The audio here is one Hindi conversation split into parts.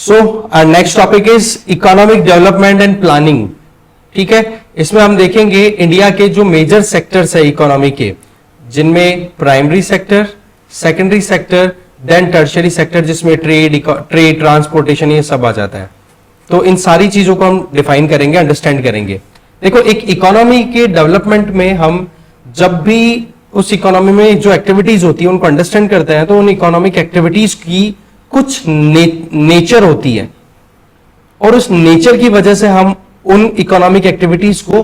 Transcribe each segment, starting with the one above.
So next topic is economic development and planning. ठीक है, इसमें हम देखेंगे इंडिया के जो मेजर सेक्टर्स है इकोनॉमी के, जिनमें primary sector, secondary sector, then tertiary sector, जिसमें ट्रेड ट्रांसपोर्टेशन ये सब आ जाता है। तो इन सारी चीजों को हम डिफाइन करेंगे, अंडरस्टैंड करेंगे। देखो, एक इकोनॉमी के डेवलपमेंट में हम जब भी उस इकोनॉमी में जो एक्टिविटीज होती है उनको अंडरस्टैंड करते हैं, तो उन इकोनॉमिक एक्टिविटीज की कुछ नेचर होती है, और उस नेचर की वजह से हम उन इकोनॉमिक एक्टिविटीज को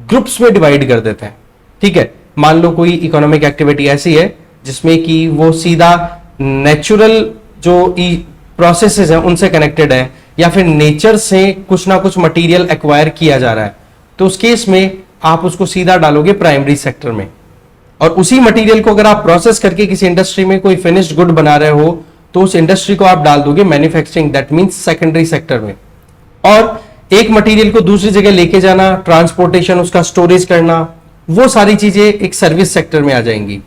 ग्रुप्स में डिवाइड कर देते हैं। ठीक है, मान लो कोई इकोनॉमिक एक्टिविटी ऐसी है जिसमें कि वो सीधा नेचुरल जो प्रोसेसेस हैं उनसे कनेक्टेड है, या फिर नेचर से कुछ ना कुछ मटेरियल एक्वायर किया जा रहा है, तो उस केस में आप उसको सीधा डालोगे प्राइमरी सेक्टर में। और उसी मटेरियल को अगर आप प्रोसेस करके किसी इंडस्ट्री में कोई फिनिश्ड गुड बना रहे हो, तो उस इंडस्ट्री को आप डाल दोगे manufacturing, that means secondary sector में। और एक मटेरियल को दूसरी जगह लेके जाना, ट्रांसपोर्टेशन, उसका स्टोरेज करना, वो सारी चीजें एक सर्विस सेक्टर में आ जाएंगी।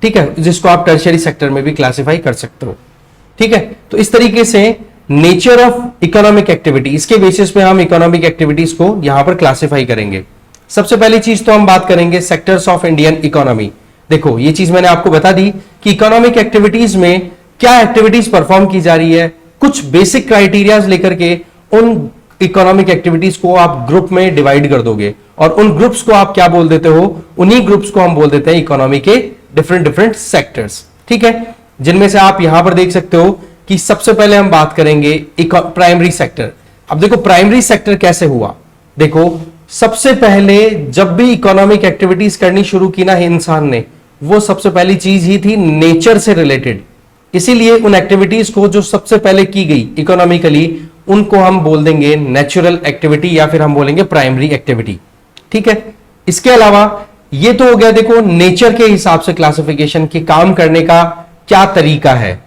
ठीक है, जिसको आप टर्शियरी सेक्टर में भी क्लासिफाई कर सकते हो। ठीक है, तो इस तरीके से नेचर ऑफ इकोनॉमिक एक्टिविटी, इसके बेसिस पे हम इकोनॉमिक एक्टिविटीज को यहां पर क्लासिफाई करेंगे। सबसे पहली चीज तो हम बात करेंगे सेक्टर्स ऑफ इंडियन इकोनॉमी। देखो, ये चीज मैंने आपको बता दी कि इकोनॉमिक एक्टिविटीज में क्या एक्टिविटीज परफॉर्म की जा रही है। कुछ बेसिक क्राइटेरियाज लेकर के उन इकोनॉमिक एक्टिविटीज को आप ग्रुप में डिवाइड कर दोगे, और उन ग्रुप्स को आप क्या बोल देते हो, उन्हीं ग्रुप्स को हम बोल देते हैं इकोनॉमी के डिफरेंट डिफरेंट सेक्टर्स। ठीक है, जिनमें से आप यहां पर देख सकते हो कि सबसे पहले हम बात करेंगे प्राइमरी सेक्टर। अब देखो, प्राइमरी सेक्टर कैसे हुआ। देखो, सबसे पहले जब भी इकोनॉमिक एक्टिविटीज करनी शुरू की ना इंसान ने, वो सबसे पहली चीज ही थी नेचर से रिलेटेड। इसीलिए उन एक्टिविटीज को जो सबसे पहले की गई इकोनॉमिकली, उनको हम बोल देंगे नेचुरल एक्टिविटी, या फिर हम बोलेंगे प्राइमरी एक्टिविटी। ठीक है, इसके अलावा ये तो हो गया, देखो नेचर के हिसाब से क्लासिफिकेशन की काम करने का क्या तरीका है।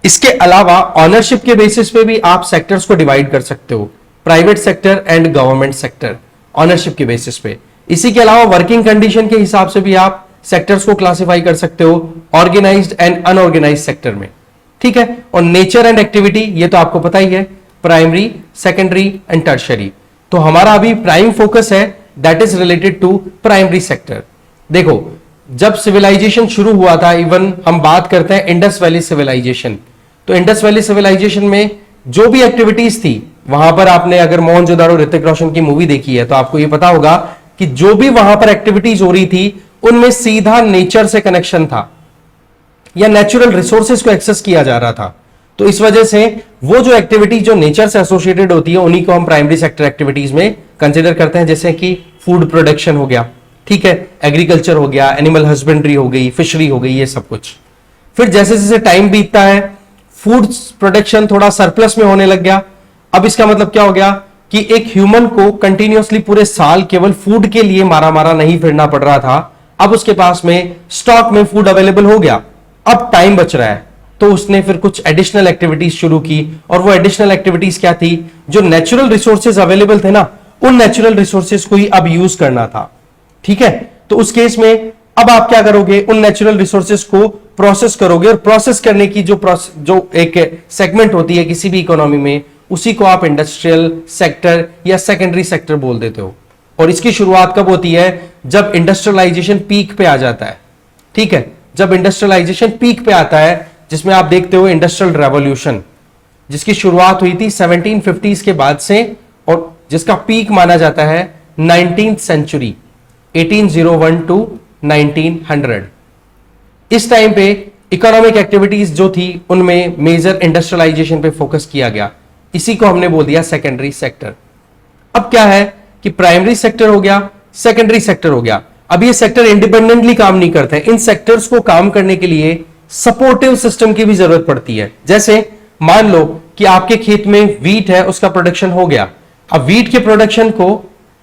इसके अलावा ऑनरशिप के बेसिस पे भी आप सेक्टर्स को डिवाइड कर सकते हो, private sector and government sector, ownership के बेसिस पे। इसी के अलावा वर्किंग कंडीशन के हिसाब से भी आप सेक्टर्स को क्लासिफाई कर सकते हो, ऑर्गेनाइज्ड एंड अनऑर्गेनाइज्ड सेक्टर में। ठीक है, और नेचर एंड एक्टिविटी ये तो आपको पता ही है, प्राइमरी, सेकेंडरी एंड टर्शियरी। तो हमारा अभी प्राइम फोकस है, that is related to primary sector. देखो, जब सिविलाइजेशन शुरू हुआ था, इवन हम बात करते हैं इंडस वैली सिविलाइजेशन, तो इंडस वैली सिविलाइजेशन में जो भी एक्टिविटीज थी, वहां पर आपने अगर मोहनजोदाड़ो ऋतिक रोशन की मूवी देखी है तो आपको यह पता होगा कि जो भी वहां पर एक्टिविटीज हो रही थी उनमें सीधा नेचर से कनेक्शन था, या नेचुरल रिसोर्सेज को एक्सेस किया जा रहा था। तो इस वजह से वो जो एक्टिविटी जो नेचर से एसोसिएटेड होती है, उन्हीं को हम प्राइमरी सेक्टर एक्टिविटीज में कंसीडर करते हैं, जैसे कि फूड प्रोडक्शन हो गया, ठीक है, एग्रीकल्चर हो गया, एनिमल हस्बेंड्री हो गई, फिशरी हो गई, ये सब कुछ। फिर जैसे जैसे टाइम बीतता है, फूड प्रोडक्शन थोड़ा सरप्लस में होने लग गया। अब इसका मतलब क्या हो गया कि एक ह्यूमन को कंटिन्यूअसली पूरे साल केवल फूड के लिए मारा मारा नहीं फिरना पड़ रहा था। अब उसके पास में स्टॉक में फूड अवेलेबल हो गया, अब टाइम बच रहा है, तो उसने फिर कुछ एडिशनल एक्टिविटीज शुरू की। और वो एडिशनल एक्टिविटीज क्या थी, जो नेचुरल रिसोर्सेज अवेलेबल थे ना, उन नेचुरल रिसोर्सेज को ही अब यूज करना था। ठीक है, तो उस केस में अब आप क्या करोगे, उन नेचुरल रिसोर्सेज को प्रोसेस करोगे, और प्रोसेस करने की जो एक सेगमेंट होती है किसी भी इकोनॉमी में, उसी को आप इंडस्ट्रियल सेक्टर या सेकेंडरी सेक्टर बोल देते हो। और इसकी शुरुआत कब होती है, जब इंडस्ट्रियलाइजेशन पीक पे आ जाता है। ठीक है, जब इंडस्ट्रियलाइजेशन पीक पे आता है, जिसमें आप देखते हो इंडस्ट्रियल रेवोल्यूशन, जिसकी शुरुआत हुई थी 1750s के बाद से, और जिसका पीक माना जाता है 19th सेंचुरी, 1801 टू 1900। इस टाइम पे इकोनॉमिक एक्टिविटीज जो थी उनमें मेजर इंडस्ट्रियलाइजेशन पे फोकस किया गया। इसी को हमने बोल दिया सेकेंडरी सेक्टर। अब क्या है कि प्राइमरी सेक्टर हो गया, सेकेंडरी सेक्टर हो गया। अब ये सेक्टर इंडिपेंडेंटली काम नहीं करते हैं। इन सेक्टर्स को काम करने के लिए सपोर्टिव सिस्टम की भी जरूरत पड़ती है। जैसे मान लो कि आपके खेत में वीट है, उसका प्रोडक्शन हो गया। अब वीट के प्रोडक्शन को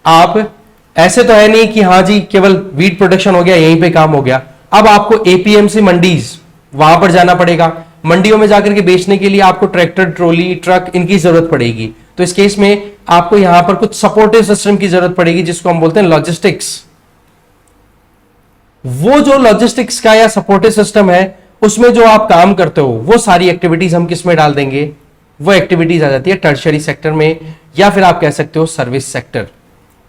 आप, ऐसे तो है नहीं कि हाँ जी केवल वीट प्रोडक्शन हो गया यहीं पे काम हो गया। अब आपको एपीएमसी मंडीज, वहां पर जाना पड़ेगा। मंडियों में जाकर के बेचने के लिए आपको ट्रैक्टर, ट्रॉली, ट्रक, इनकी जरूरत पड़ेगी। तो इस केस में आपको यहां पर कुछ सपोर्टिव सिस्टम की जरूरत पड़ेगी, जिसको हम बोलते हैं लॉजिस्टिक्स। वो जो लॉजिस्टिक्स का या सपोर्टिव सिस्टम है, उसमें जो आप काम करते हो, वो सारी एक्टिविटीज हम किस में डाल देंगे, वो एक्टिविटीज आ जाती है टर्शियरी सेक्टर में, या फिर आप कह सकते हो सर्विस सेक्टर।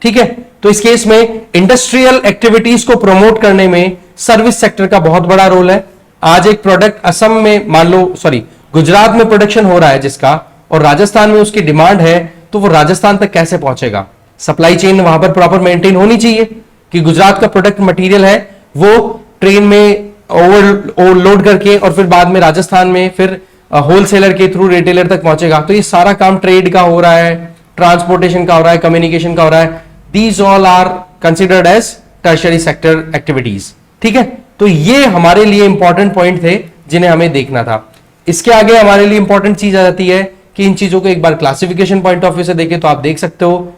ठीक है, तो इस केस में इंडस्ट्रियल एक्टिविटीज को प्रमोट करने में सर्विस सेक्टर का बहुत बड़ा रोल है। आज एक प्रोडक्ट असम में मान लो, सॉरी गुजरात में प्रोडक्शन हो रहा है जिसका, और राजस्थान में उसकी डिमांड है, तो वो राजस्थान तक कैसे पहुंचेगा? सप्लाई चेन वहां पर प्रॉपर मेंटेन होनी चाहिए कि गुजरात का प्रोडक्ट मटेरियल है वो ट्रेन में ओवरलोड करके और फिर बाद में राजस्थान में फिर होलसेलर के थ्रू रिटेलर तक पहुंचेगा। तो ये सारा काम ट्रेड का हो रहा है, ट्रांसपोर्टेशन का हो रहा है, कम्युनिकेशन का हो रहा है। These all are considered as tertiary sector activities. ठीक है, तो ये हमारे लिए इंपॉर्टेंट पॉइंट थे जिन्हें हमें देखना था। इसके आगे हमारे लिए इंपॉर्टेंट चीज आ जाती है कि इन चीजों को एक बार क्लासिफिकेशन पॉइंट ऑफ व्यू से देखें तो आप देख सकते हो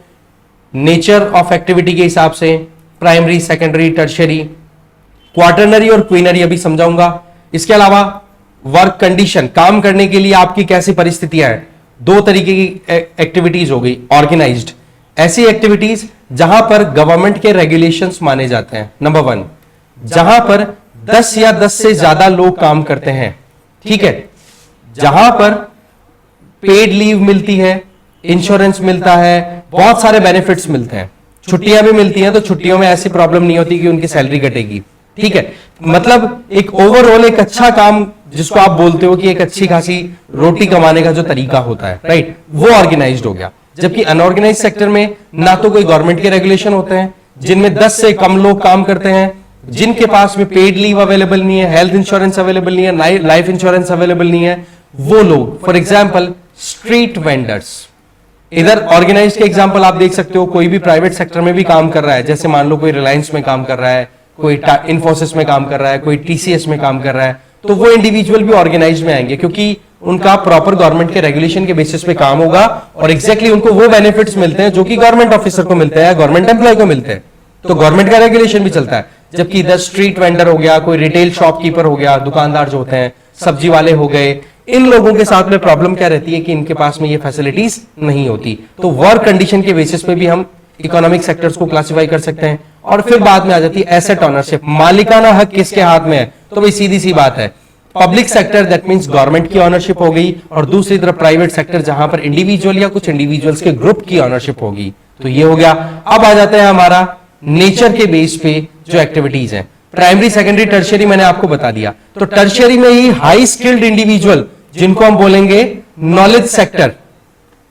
नेचर ऑफ एक्टिविटी के हिसाब से प्राइमरी, सेकेंडरी, टर्शियरी, क्वार्टरनरी और क्वीनरी अभी समझाऊंगा। इसके अलावा वर्क कंडीशन, काम करने के लिए आपकी कैसी परिस्थितियां हैं। दो तरीके की एक्टिविटीज हो गई ऑर्गेनाइज्ड, ऐसी एक्टिविटीज जहां पर गवर्नमेंट के रेगुलेशंस माने जाते हैं। नंबर 1, जहां पर 10 या 10 से ज्यादा लोग काम करते हैं। ठीक है, जहां पर पेड लीव मिलती है, इंश्योरेंस मिलता है, बहुत सारे बेनिफिट्स मिलते हैं, छुट्टियां भी मिलती हैं, तो छुट्टियों में ऐसी प्रॉब्लम नहीं होती कि उनकी सैलरी कटेगी। ठीक है, मतलब एक ओवरऑल एक अच्छा काम जिसको आप बोलते हो कि एक अच्छी खासी रोटी कमाने का जो तरीका होता है, राइट, वो ऑर्गेनाइज्ड हो गया। जबकि अनऑर्गेनाइज सेक्टर में ना तो कोई गवर्नमेंट के रेगुलेशन होते हैं, जिनमें 10 से कम लोग काम करते हैं, जिनके पास में पेड लीव अवेलेबल नहीं है, हेल्थ इंश्योरेंस अवेलेबल नहीं है, लाइफ इंश्योरेंस अवेलेबल नहीं है, वो लोग, फॉर एग्जाम्पल स्ट्रीट वेंडर्स। इधर ऑर्गेनाइज्ड के एग्जांपल आप देख सकते हो, कोई भी प्राइवेट सेक्टर में भी काम कर रहा है, जैसे मान लो कोई रिलायंस में काम कर रहा है, कोई इन्फोसिस में काम कर रहा है, कोई टीसीएस में काम कर रहा है, तो वो इंडिविजुअल भी ऑर्गेनाइज्ड में आएंगे क्योंकि उनका प्रॉपर गवर्नमेंट के रेगुलेशन के बेसिस पे काम होगा और एग्जैक्टली उनको वो बेनिफिट्स मिलते हैं जो कि गवर्नमेंट ऑफिसर को मिलते हैं, गवर्नमेंट एम्प्लॉय को मिलते हैं, तो गवर्नमेंट का रेगुलेशन भी चलता है। जबकि इधर स्ट्रीट वेंडर हो गया, कोई रिटेल शॉपकीपर हो गया, दुकानदार जो होते हैं, सब्जी वाले हो गए, इन लोगों के साथ में प्रॉब्लम क्या रहती है कि इनके पास में ये फैसिलिटीज नहीं होती। तो वर्क कंडीशन के बेसिस पे भी हम इकोनॉमिक सेक्टर्स को क्लासिफाई कर सकते हैं। और फिर बाद में आ जाती है एसेट ऑनरशिप, मालिकाना हक किसके हाथ में है? तो भाई सीधी सी बात है, public sector that means government की ऑनरशिप हो गई, और दूसरी तरफ प्राइवेट सेक्टर जहां पर इंडिविजुअल या कुछ इंडिविजुअल्स के ग्रुप की ऑनरशिप होगी। तो ये हो गया। अब आ जाता है हमारा नेचर के बेस पे जो एक्टिविटीज है, प्राइमरी, सेकेंडरी, टर्शियरी मैंने आपको बता दिया। तो टर्शियरी में ही हाई स्किल्ड इंडिविजुअल, जिनको हम बोलेंगे नॉलेज सेक्टर,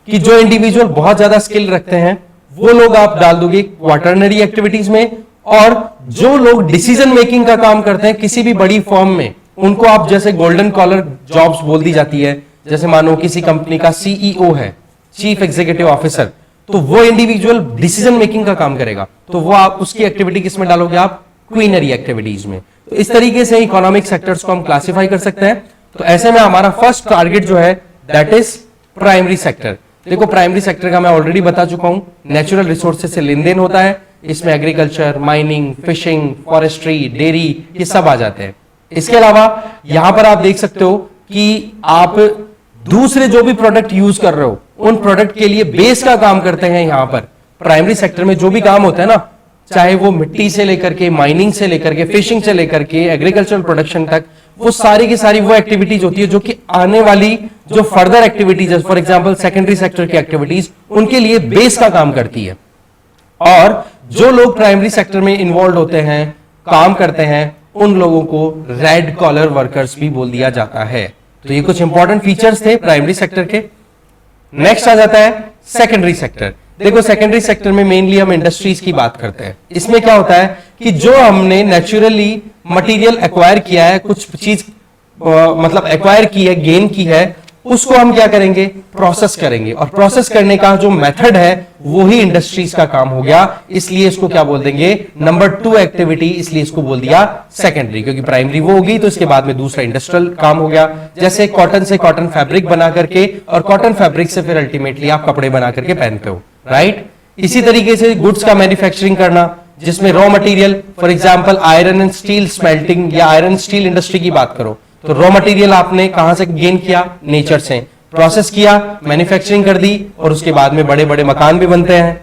कि जो इंडिविजुअल बहुत ज्यादा स्किल रखते हैं, वो लोग आप डाल दोगे क्वार्टरनरी एक्टिविटीज में। और जो लोग डिसीजन मेकिंग का काम करते हैं किसी भी बड़ी फर्म में, उनको आप जैसे गोल्डन कॉलर जॉब्स बोल दी जाती है। जैसे मानो किसी कंपनी का सीईओ है, चीफ एग्जीक्यूटिव ऑफिसर, तो वो इंडिविजुअल डिसीजन मेकिंग का काम करेगा, तो वो आप उसकी एक्टिविटी किसमें डालोगे? आप क्वीनरी एक्टिविटीज में। तो इस तरीके से इकोनॉमिक सेक्टर्स को हम क्लासिफाई कर सकते हैं। तो ऐसे में हमारा फर्स्ट टारगेट जो है दैट इज प्राइमरी सेक्टर। देखो प्राइमरी सेक्टर का मैं ऑलरेडी बता चुका हूं, नेचुरल रिसोर्सेज से लेन देन होता है, इसमें agriculture, mining, fishing, forestry, dairy, ये सब आ जाते हैं। इसके अलावा यहां पर आप देख सकते हो कि आप दूसरे जो भी प्रोडक्ट यूज कर रहे हो, उन प्रोडक्ट के लिए बेस का काम करते हैं। यहां पर प्राइमरी सेक्टर में जो भी काम होता है ना, चाहे वो मिट्टी से लेकर के, माइनिंग से लेकर के, फिशिंग से लेकर के, एग्रीकल्चरल प्रोडक्शन तक, वो सारी की सारी वो एक्टिविटीज होती है जो कि आने वाली जो फर्दर एक्टिविटीज है, फॉर एग्जांपल सेकेंडरी सेक्टर की एक्टिविटीज, उनके लिए बेस का काम करती है। और जो लोग प्राइमरी सेक्टर में इन्वॉल्व होते हैं, काम करते हैं, उन लोगों को रेड कॉलर वर्कर्स भी बोल दिया जाता है। तो ये कुछ इंपॉर्टेंट फीचर्स थे प्राइमरी सेक्टर के। नेक्स्ट आ जाता है सेकेंडरी सेक्टर। देखो सेकेंडरी सेक्टर में मेनली हम इंडस्ट्रीज की बात करते हैं। इसमें क्या होता है कि जो हमने नेचुरली मटेरियल एक्वायर किया है, कुछ चीज मतलब एक्वायर की है, गेन की है, उसको हम क्या करेंगे? प्रोसेस करेंगे। और प्रोसेस करने का जो मेथड है वो ही इंडस्ट्रीज का काम हो गया, इसलिए इसको क्या बोल देंगे? नंबर 2 एक्टिविटी, इसलिए इसको बोल दिया सेकेंडरी, क्योंकि प्राइमरी वो होगी तो इसके बाद में दूसरा इंडस्ट्रियल काम हो गया। जैसे कॉटन से कॉटन फैब्रिक बना करके, और कॉटन फैब्रिक से फिर अल्टीमेटली आप कपड़े बना करके पहनते हो, राइट। इसी तरीके से गुड्स का मैन्युफैक्चरिंग करना, जिसमें raw material, for example iron and steel smelting या आयरन स्टील इंडस्ट्री की बात करो, तो रॉ मटेरियल आपने कहां से गेन किया? नेचर से। प्रोसेस किया, मैन्युफैक्चरिंग कर दी, और उसके बाद में बड़े बड़े मकान भी बनते हैं,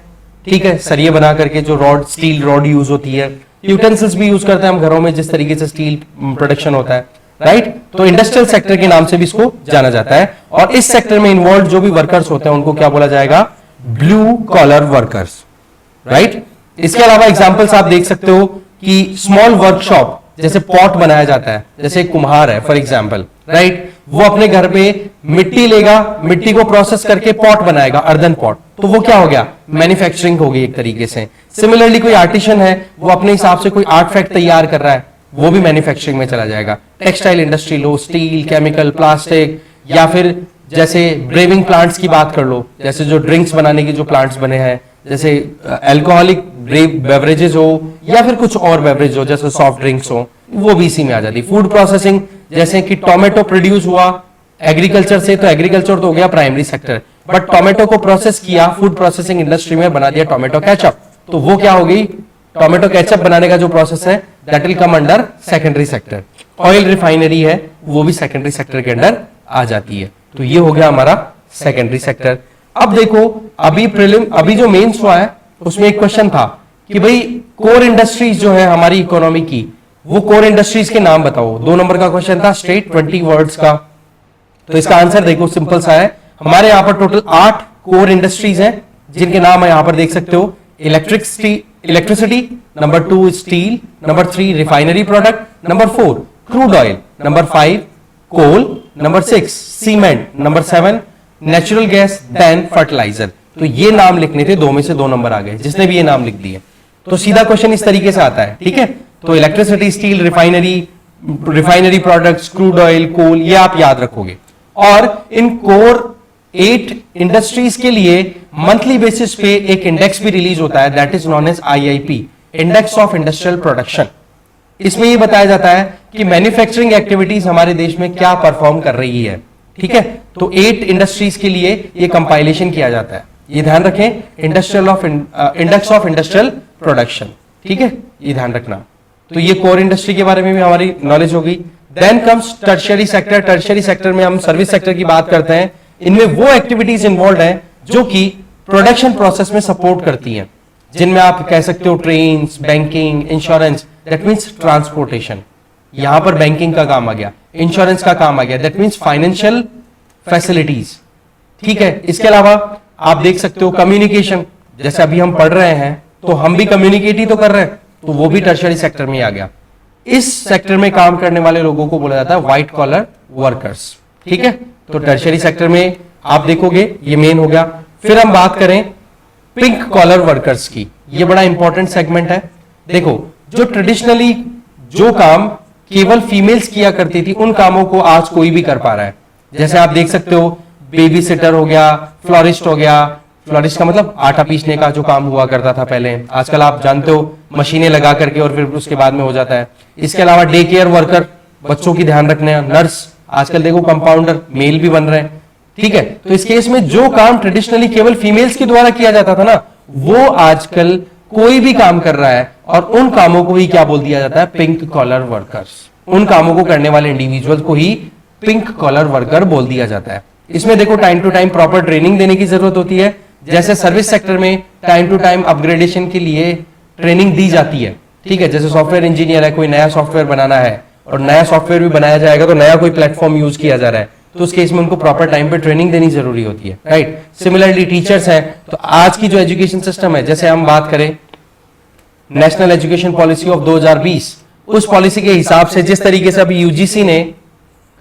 ठीक है, सरिये बना करके, जो रॉड, स्टील रॉड यूज होती है। यूटेंसिल्स भी यूज करते हैं हम घरों में, जिस तरीके से स्टील प्रोडक्शन होता है। राइट। तो इंडस्ट्रियल सेक्टर के नाम से भी इसको जाना जाता है, और इस सेक्टर में इन्वॉल्व जो भी वर्कर्स होते हैं उनको क्या बोला जाएगा, ब्लू कॉलर वर्कर्स, राइट। इसके अलावा एग्जांपल्स आप देख सकते हो कि स्मॉल वर्कशॉप, जैसे पॉट बनाया जाता है, जैसे एक कुम्हार है फॉर एग्जांपल, राइट, वो अपने घर पे मिट्टी लेगा, मिट्टी को प्रोसेस करके पॉट बनाएगा, अर्दन पॉट, तो वो क्या हो गया, मैन्युफैक्चरिंग हो गई एक तरीके से। सिमिलरली कोई आर्टिशन है, वो अपने हिसाब से कोई आर्टिफैक्ट तैयार कर रहा है, वो भी मैन्युफैक्चरिंग में चला जाएगा। टेक्सटाइल इंडस्ट्री लो, स्टील, केमिकल, प्लास्टिक, या फिर जैसे ब्रेविंग प्लांट्स की बात कर लो, जैसे जो ड्रिंक्स बनाने के जो प्लांट्स बने हैं, जैसे अल्कोहलिक बेवरेजेस हो या फिर कुछ और बेवरेज हो जैसे सॉफ्ट ड्रिंक्स हो, वो भी इसी में आ जाती है। फूड प्रोसेसिंग, जैसे कि टोमेटो प्रोड्यूस हुआ एग्रीकल्चर से, तो एग्रीकल्चर तो हो गया प्राइमरी सेक्टर, बट टोमेटो को प्रोसेस किया फूड प्रोसेसिंग इंडस्ट्री में, बना दिया टोमेटो केचप, तो वो क्या हो गई, टोमेटो केचप बनाने का जो प्रोसेस है that will come under secondary sector. Oil refinery है, वो भी सेकेंडरी सेक्टर के अंडर आ जाती है। तो ये हो गया हमारा सेकेंडरी सेक्टर। अब देखो, अभी जो मेंस हुआ है उसमें एक क्वेश्चन था कि भाई कोर इंडस्ट्रीज जो है हमारी इकोनॉमी की, वो कोर इंडस्ट्रीज के नाम बताओ। 2 नंबर का क्वेश्चन था, स्टेट 20 वर्ड्स का। तो इसका आंसर देखो सिंपल सा है, हमारे यहां पर टोटल 8 कोर इंडस्ट्रीज हैं जिनके नाम है यहां पर देख सकते हो। Electricity, number 2 steel, number 3 refinery product, number 4 crude oil, number 5 coal, number 6 cement, number 7 natural gas, then fertiliser. तो ये नाम लिखने थे, 2 में से 2 नंबर आ गए जिसने भी ये नाम लिख दिए। तो सीधा क्वेश्चन इस तरीके से आता है, ठीक है। तो electricity, steel, refinery products, crude oil, coal, ये आप याद रखोगे। और इन कोर 8 इंडस्ट्रीज के लिए मंथली बेसिस पे एक इंडेक्स भी रिलीज होता है, that is known as IIP, index of industrial production. इसमें ये बताया जाता है कि मैन्युफैक्चरिंग एक्टिविटीज हमारे देश में क्या परफॉर्म कर रही है, ठीक है। तो 8 इंडस्ट्रीज के लिए ये कंपाइलेशन किया जाता है, ये ध्यान रखें, इंडेक्स ऑफ इंडस्ट्रियल प्रोडक्शन, ठीक है, ये ध्यान रखना। तो ये कोर इंडस्ट्री के बारे में भी हमारी नॉलेज हो गई। Then comes tertiary sector. Tertiary sector में हम सर्विस सेक्टर की बात करते हैं। इनमें वो एक्टिविटीज इन्वॉल्व हैं जो कि प्रोडक्शन प्रोसेस में सपोर्ट करती हैं, जिनमें आप कह सकते हो train, banking, insurance, that means transportation, यहां पर बैंकिंग का काम आ गया, इंश्योरेंस का काम आ गया, दैट मीन्स फाइनेंशियल फैसिलिटीज, ठीक है। इसके अलावा आप देख सकते हो कम्युनिकेशन, जैसे अभी हम पढ़ रहे हैं तो हम भी कम्युनिकेट ही तो कर रहे हैं, तो वो भी टर्शियरी सेक्टर में आ गया। इस सेक्टर में काम करने वाले लोगों को बोला जाता है व्हाइट कॉलर वर्कर्स, ठीक है। तो टर्शियरी सेक्टर में आप देखोगे ये मेन हो गया। फिर हम बात करें पिंक कॉलर वर्कर्स की, ये बड़ा इंपॉर्टेंट सेगमेंट है। देखो, जो ट्रेडिशनली जो काम केवल फीमेल्स किया करती थी, उन कामों को आज कोई भी कर पा रहा है। जैसे आप देख सकते हो, बेबी सिटर हो गया, फ्लोरिस्ट हो गया। फ्लोरिस्ट का मतलब आटा पीसने का जो काम हुआ करता था पहले, आजकल आप जानते हो मशीनें लगा करके और फिर उसके बाद में हो जाता है। इसके अलावा डे केयर वर्कर, बच्चों की ध्यान रखने, नर्स, आजकल देखो कंपाउंडर मेल भी बन रहे हैं, ठीक है। तो इस केस में जो काम ट्रेडिशनली केवल फीमेल्स के द्वारा किया जाता था ना, वो आजकल कोई भी काम कर रहा है, और उन कामों को ही क्या बोल दिया जाता है, पिंक कॉलर वर्कर्स। उन कामों को करने वाले इंडिविजुअल को ही पिंक कॉलर वर्कर बोल दिया जाता है। इसमें देखो time to time proper training देने की जरूरत होती है। जैसे सर्विस सेक्टर में टाइम टू टाइम अपग्रेडेशन के लिए ट्रेनिंग दी जाती है, ठीक है। जैसे सॉफ्टवेयर इंजीनियर है, कोई नया सॉफ्टवेयर बनाना है और नया सॉफ्टवेयर भी बनाया जाएगा, तो नया कोई प्लेटफॉर्म यूज किया जा रहा है, तो उस केस में उनको प्रॉपर टाइम पे ट्रेनिंग देनी जरूरी होती है, राइट। सिमिलरली टीचर्स हैं, तो आज की जो एजुकेशन सिस्टम है, जैसे हम बात करें नेशनल एजुकेशन पॉलिसी ऑफ 2020, उस पॉलिसी के हिसाब से जिस तरीके से अभी यूजीसी ने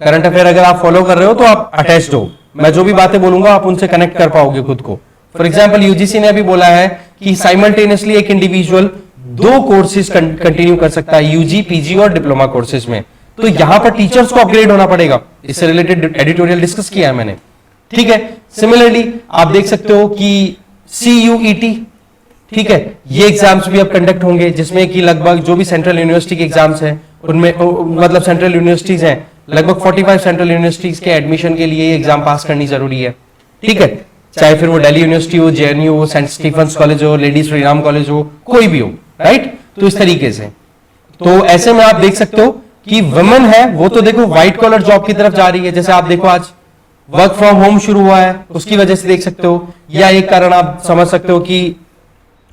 करंट अफेयर अगर आप फॉलो कर रहे हो तो आप अटैच्ड हो, मैं जो भी बातें बोलूंगा आप उनसे कनेक्ट कर पाओगे खुद को। फॉर एग्जाम्पल यूजीसी ने अभी बोला है कि साइमल्टेनियसली एक इंडिविजुअल 2 कोर्सेज कंटिन्यू कर सकता है, यूजी, पीजी और डिप्लोमा कोर्सेज में। तो यहां पर टीचर्स को अपग्रेड होना पड़ेगा, इससे रिलेटेड एडिटोरियल डिस्कस किया है मैंने, ठीक है। सिमिलरली आप देख सकते हो कि CUET, ठीक है, ये एग्जाम्स भी अब कंडक्ट होंगे, जिसमें कि लगभग जो भी सेंट्रल यूनिवर्सिटी के एग्जाम्स हैं उनमें, मतलब सेंट्रल यूनिवर्सिटीज हैं, लगभग 45 सेंट्रल यूनिवर्सिटीज के एडमिशन के लिए एग्जाम पास करनी जरूरी है, ठीक है। चाहे फिर वो दिल्ली यूनिवर्सिटी हो, JNU हो, सेंट स्टीफेंस कॉलेज हो, लेडी श्री राम कॉलेज हो, कोई भी हो, राइट। तो इस तरीके से, तो ऐसे में आप देख सकते हो कि वुमेन है वो तो देखो व्हाइट कॉलर जॉब की तरफ जा रही है। जैसे आप देखो आज वर्क फ्रॉम होम शुरू हुआ है, उसकी वजह से देख सकते हो, या एक कारण आप समझ सकते हो कि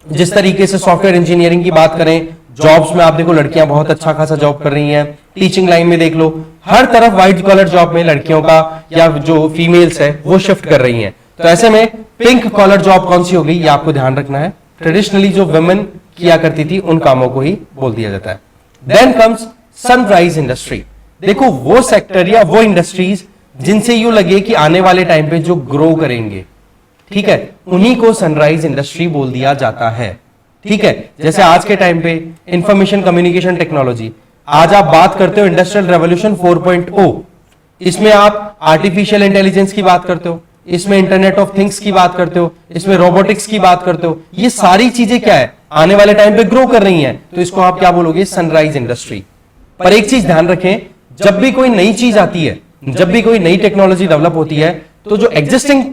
जिस तरीके से सॉफ्टवेयर इंजीनियरिंग की बात करें, जॉब्स में आप देखो लड़कियां बहुत अच्छा खासा जॉब कर रही हैं, टीचिंग लाइन में देख लो, हर तरफ व्हाइट कॉलर जॉब में लड़कियों का या जो फीमेल्स है वो शिफ्ट कर रही हैं। तो ऐसे में पिंक कॉलर जॉब कौन सी हो गई, ये आपको ध्यान रखना है। ट्रेडिशनली जो वुमेन किया करती थी उन कामों को ही बोल दिया जाता है। Then comes sunrise industry. देखो वो सेक्टर या वो इंडस्ट्रीज जिनसे यूं लगे कि आने वाले टाइम पे जो ग्रो करेंगे, ठीक है, उन्हीं को सनराइज इंडस्ट्री बोल दिया जाता है। ठीक है, जैसे आज के टाइम पे इंफॉर्मेशन कम्युनिकेशन टेक्नोलॉजी, आज आप बात करते हो इंडस्ट्रियल रेवोल्यूशन 4.0, इसमें आप आर्टिफिशियल इंटेलिजेंस की बात करते हो, इसमें इंटरनेट ऑफ थिंग्स की बात करते हो, इसमें रोबोटिक्स की बात करते हो। ये सारी चीजें क्या है, आने वाले टाइम पे ग्रो कर रही हैं, तो इसको आप क्या बोलोगे, सनराइज इंडस्ट्री। पर एक चीज ध्यान रखें, जब भी कोई नई चीज आती है, जब भी कोई नई टेक्नोलॉजी डेवलप होती है, तो जो एग्जिस्टिंग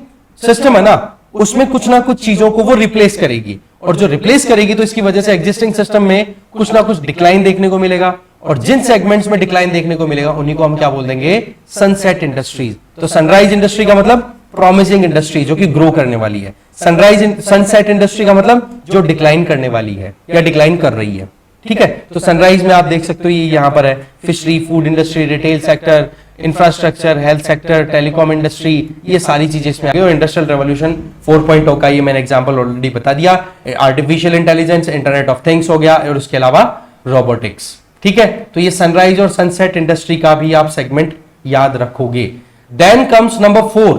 सिस्टम है ना, उसमें कुछ ना कुछ चीजों को वो रिप्लेस करेगी, और जो रिप्लेस करेगी तो इसकी वजह से एग्जिस्टिंग सिस्टम में कुछ ना कुछ डिक्लाइन देखने को मिलेगा, और जिन सेगमेंट्स में डिक्लाइन देखने को मिलेगा उन्हीं को हम क्या बोल देंगे, सनसेट इंडस्ट्रीज। तो सनराइज इंडस्ट्री का मतलब प्रॉमिसिंग इंडस्ट्री जो कि ग्रो करने वाली है, सनसेट इंडस्ट्री का मतलब जो डिक्लाइन करने वाली है या डिक्लाइन कर रही है। ठीक है, तो सनराइज में आप देख सकते हो ये यहां पर है, fishery, food industry, retail sector, infrastructure, health sector, telecom industry, ये सारी चीजें इसमें आ गई। और इंडस्ट्रियल रेवोल्यूशन 4.0 का ये मैंने एग्जांपल ऑलरेडी बता दिया, artificial intelligence, internet of things हो गया, और उसके अलावा रोबोटिक्स। ठीक है, तो ये सनराइज और सनसेट इंडस्ट्री का भी आप सेगमेंट याद रखोगे। Then comes number 4,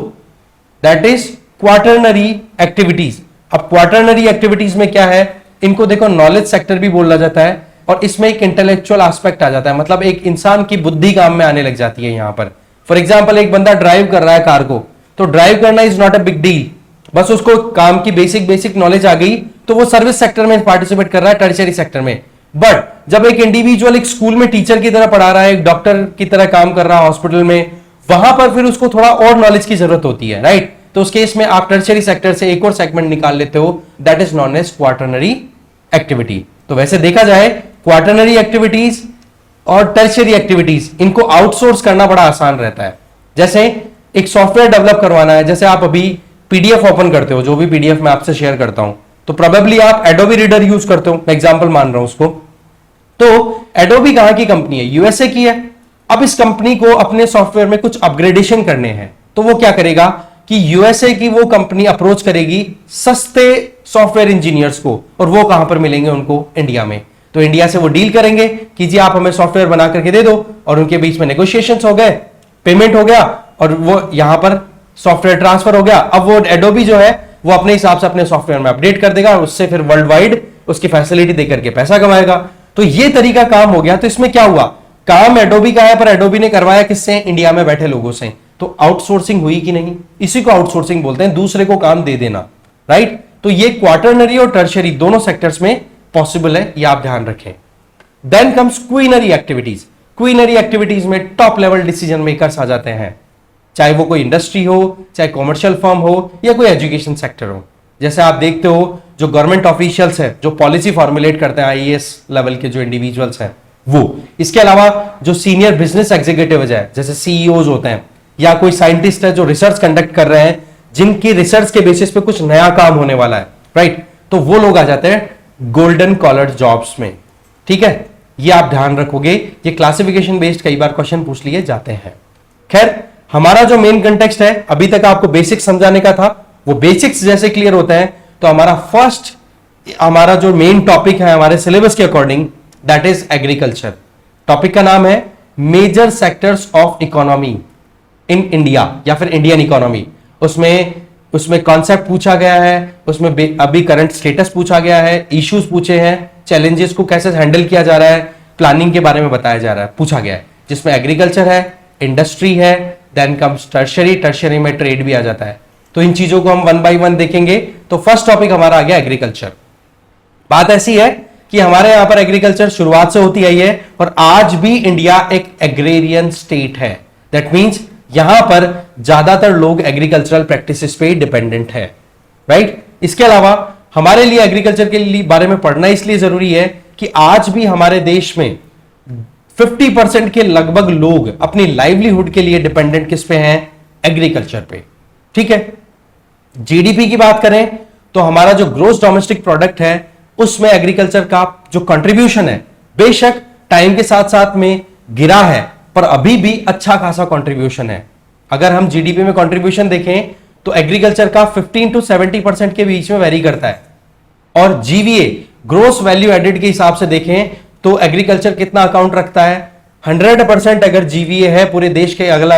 that is quaternary activities. अब क्वार्टरनरी एक्टिविटीज में क्या है, इनको देखो नॉलेज सेक्टर भी बोला जाता है, और इसमें एक इंटेलेक्चुअल एस्पेक्ट आ जाता है, मतलब एक इंसान की बुद्धि काम में आने लग जाती है यहां पर। फॉर एग्जांपल, एक बंदा ड्राइव कर रहा है कार को, तो ड्राइव करना is not a big deal, बस उसको काम की बेसिक नॉलेज आ गई तो वो सर्विस सेक्टर में पार्टिसिपेट कर रहा है, टर्शियरी सेक्टर में। बट जब एक इंडिविजुअल एक स्कूल में टीचर की तरह पढ़ा रहा है, एक डॉक्टर की तरह काम कर रहा है हॉस्पिटल में, वहां पर फिर उसको थोड़ा और नॉलेज की जरूरत होती है, राइट। तो उस केस में आप टर्शियरी सेक्टर से एक और सेगमेंट निकाल लेते हो, that is known as quaternary activity. तो वैसे देखा जाए क्वार्टरनरी एक्टिविटीज और टर्शियरी एक्टिविटीज, इनको आउटसोर्स करना बड़ा आसान रहता है। जैसे एक सॉफ्टवेयर डेवलप करवाना है, जैसे आप अभी पीडीएफ ओपन करते हो, जो भी पीडीएफ मैं आपसे शेयर करता हूं, तो प्रोबेबली आप एडोबी रीडर यूज करते हो, मैं एग्जांपल मान रहा हूं उसको। तो एडोबी कहां की कंपनी है, यूएसए की है। अब इस कंपनी को अपने सॉफ्टवेयर में कुछ अपग्रेडेशन करने हैं, तो वो क्या करेगा कि यूएसए की वो कंपनी अप्रोच करेगी सस्ते सॉफ्टवेयर इंजीनियर्स को, और वो कहां पर मिलेंगे उनको, इंडिया में। तो इंडिया से वो डील करेंगे कि जी आप हमें सॉफ्टवेयर बना करके दे दो, और उनके बीच में नेगोशिएशंस हो गए, पेमेंट हो गया, और वो यहां पर सॉफ्टवेयर ट्रांसफर हो गया। अब वो एडोबी जो है वो अपने हिसाब से अपने सॉफ्टवेयर में अपडेट कर देगा, और उससे फिर वर्ल्ड वाइड उसकी फैसिलिटी देकर के पैसा कमाएगा। तो ये तरीका काम हो गया। तो इसमें क्या हुआ, काम एडोबी का है, पर एडोबी ने करवाया किससे, इंडिया में बैठे लोगों से। तो आउटसोर्सिंग हुई कि नहीं, इसी को आउटसोर्सिंग बोलते हैं, दूसरे को काम दे देना, राइट। तो ये क्वार्टरनरी और टर्शियरी दोनों सेक्टर्स में पॉसिबल है, ये आप ध्यान रखें। Then comes quinary activities. Quinary activities में टॉप लेवल डिसीजन मेकर्स आ जाते हैं, चाहे वो कोई इंडस्ट्री हो, चाहे कॉमर्शियल फर्म हो, या कोई एजुकेशन सेक्टर हो। जैसे आप देखते हो जो गवर्नमेंट ऑफिशियल्स है, जो पॉलिसी फॉर्मुलेट करते हैं, आईएएस लेवल के जो इंडिविजुअल्स हैं वो, इसके अलावा जो सीनियर बिजनेस एग्जीक्यूटिव है, जैसे सीईओज होते हैं, या कोई साइंटिस्ट है जो रिसर्च कंडक्ट कर रहे हैं, जिनकी रिसर्च के बेसिस पे कुछ नया काम होने वाला है, राइट। तो वो लोग आ जाते हैं गोल्डन कॉलर जॉब्स में। ठीक है, ये आप ध्यान रखोगे, ये क्लासिफिकेशन बेस्ड कई बार क्वेश्चन पूछ लिए जाते हैं। खैर, हमारा जो मेन कंटेक्स्ट है, अभी तक आपको बेसिक्स समझाने का था, वो बेसिक्स जैसे क्लियर होते हैं तो हमारा जो मेन टॉपिक है हमारे सिलेबस के according, that is agriculture. Topic का नाम है major sectors of economy in India, या फिर इंडियन इकोनॉमी। उसमें कॉन्सेप्ट पूछा गया है, उसमें अभी करंट स्टेटस पूछा गया है, इश्यूज पूछे हैं, चैलेंजेस को कैसे हैंडल किया जा रहा है, प्लानिंग के बारे में बताया जा रहा है, पूछा गया है, जिसमें एग्रीकल्चर है, इंडस्ट्री है, देन कम्स टर्शियरी, टर्शियरी में ट्रेड भी आ जाता है। तो इन चीजों को हम वन बाय वन देखेंगे। तो फर्स्ट टॉपिक हमारा आ गया एग्रीकल्चर। बात ऐसी है कि हमारे यहां पर एग्रीकल्चर शुरुआत से होती आई है, और आज भी इंडिया एक एग्रेरियन स्टेट है। दैट मींस यहां पर ज्यादातर लोग एग्रीकल्चरल प्रैक्टिसेस पे डिपेंडेंट है, राइट। इसके अलावा हमारे लिए एग्रीकल्चर के लिए बारे में पढ़ना इसलिए जरूरी है कि आज भी हमारे देश में 50% के लगभग लोग अपनी लाइवलीहुड के लिए डिपेंडेंट किस पे हैं, एग्रीकल्चर पे। ठीक है, जीडीपी की बात करें तो हमारा जो ग्रोस डोमेस्टिक प्रोडक्ट है, उसमें एग्रीकल्चर का जो कंट्रीब्यूशन है, बेशक टाइम के साथ साथ में गिरा है, पर अभी भी अच्छा खासा कंट्रीब्यूशन है। अगर हम जीडीपी में कंट्रीब्यूशन देखें तो एग्रीकल्चर का 15 to 70% के बीच में वेरी करता है, और जीवीए ग्रोस वैल्यू एडेड के हिसाब से देखें तो एग्रीकल्चर कितना अकाउंट रखता है, 100% अगर जीवीए है पूरे देश के अगला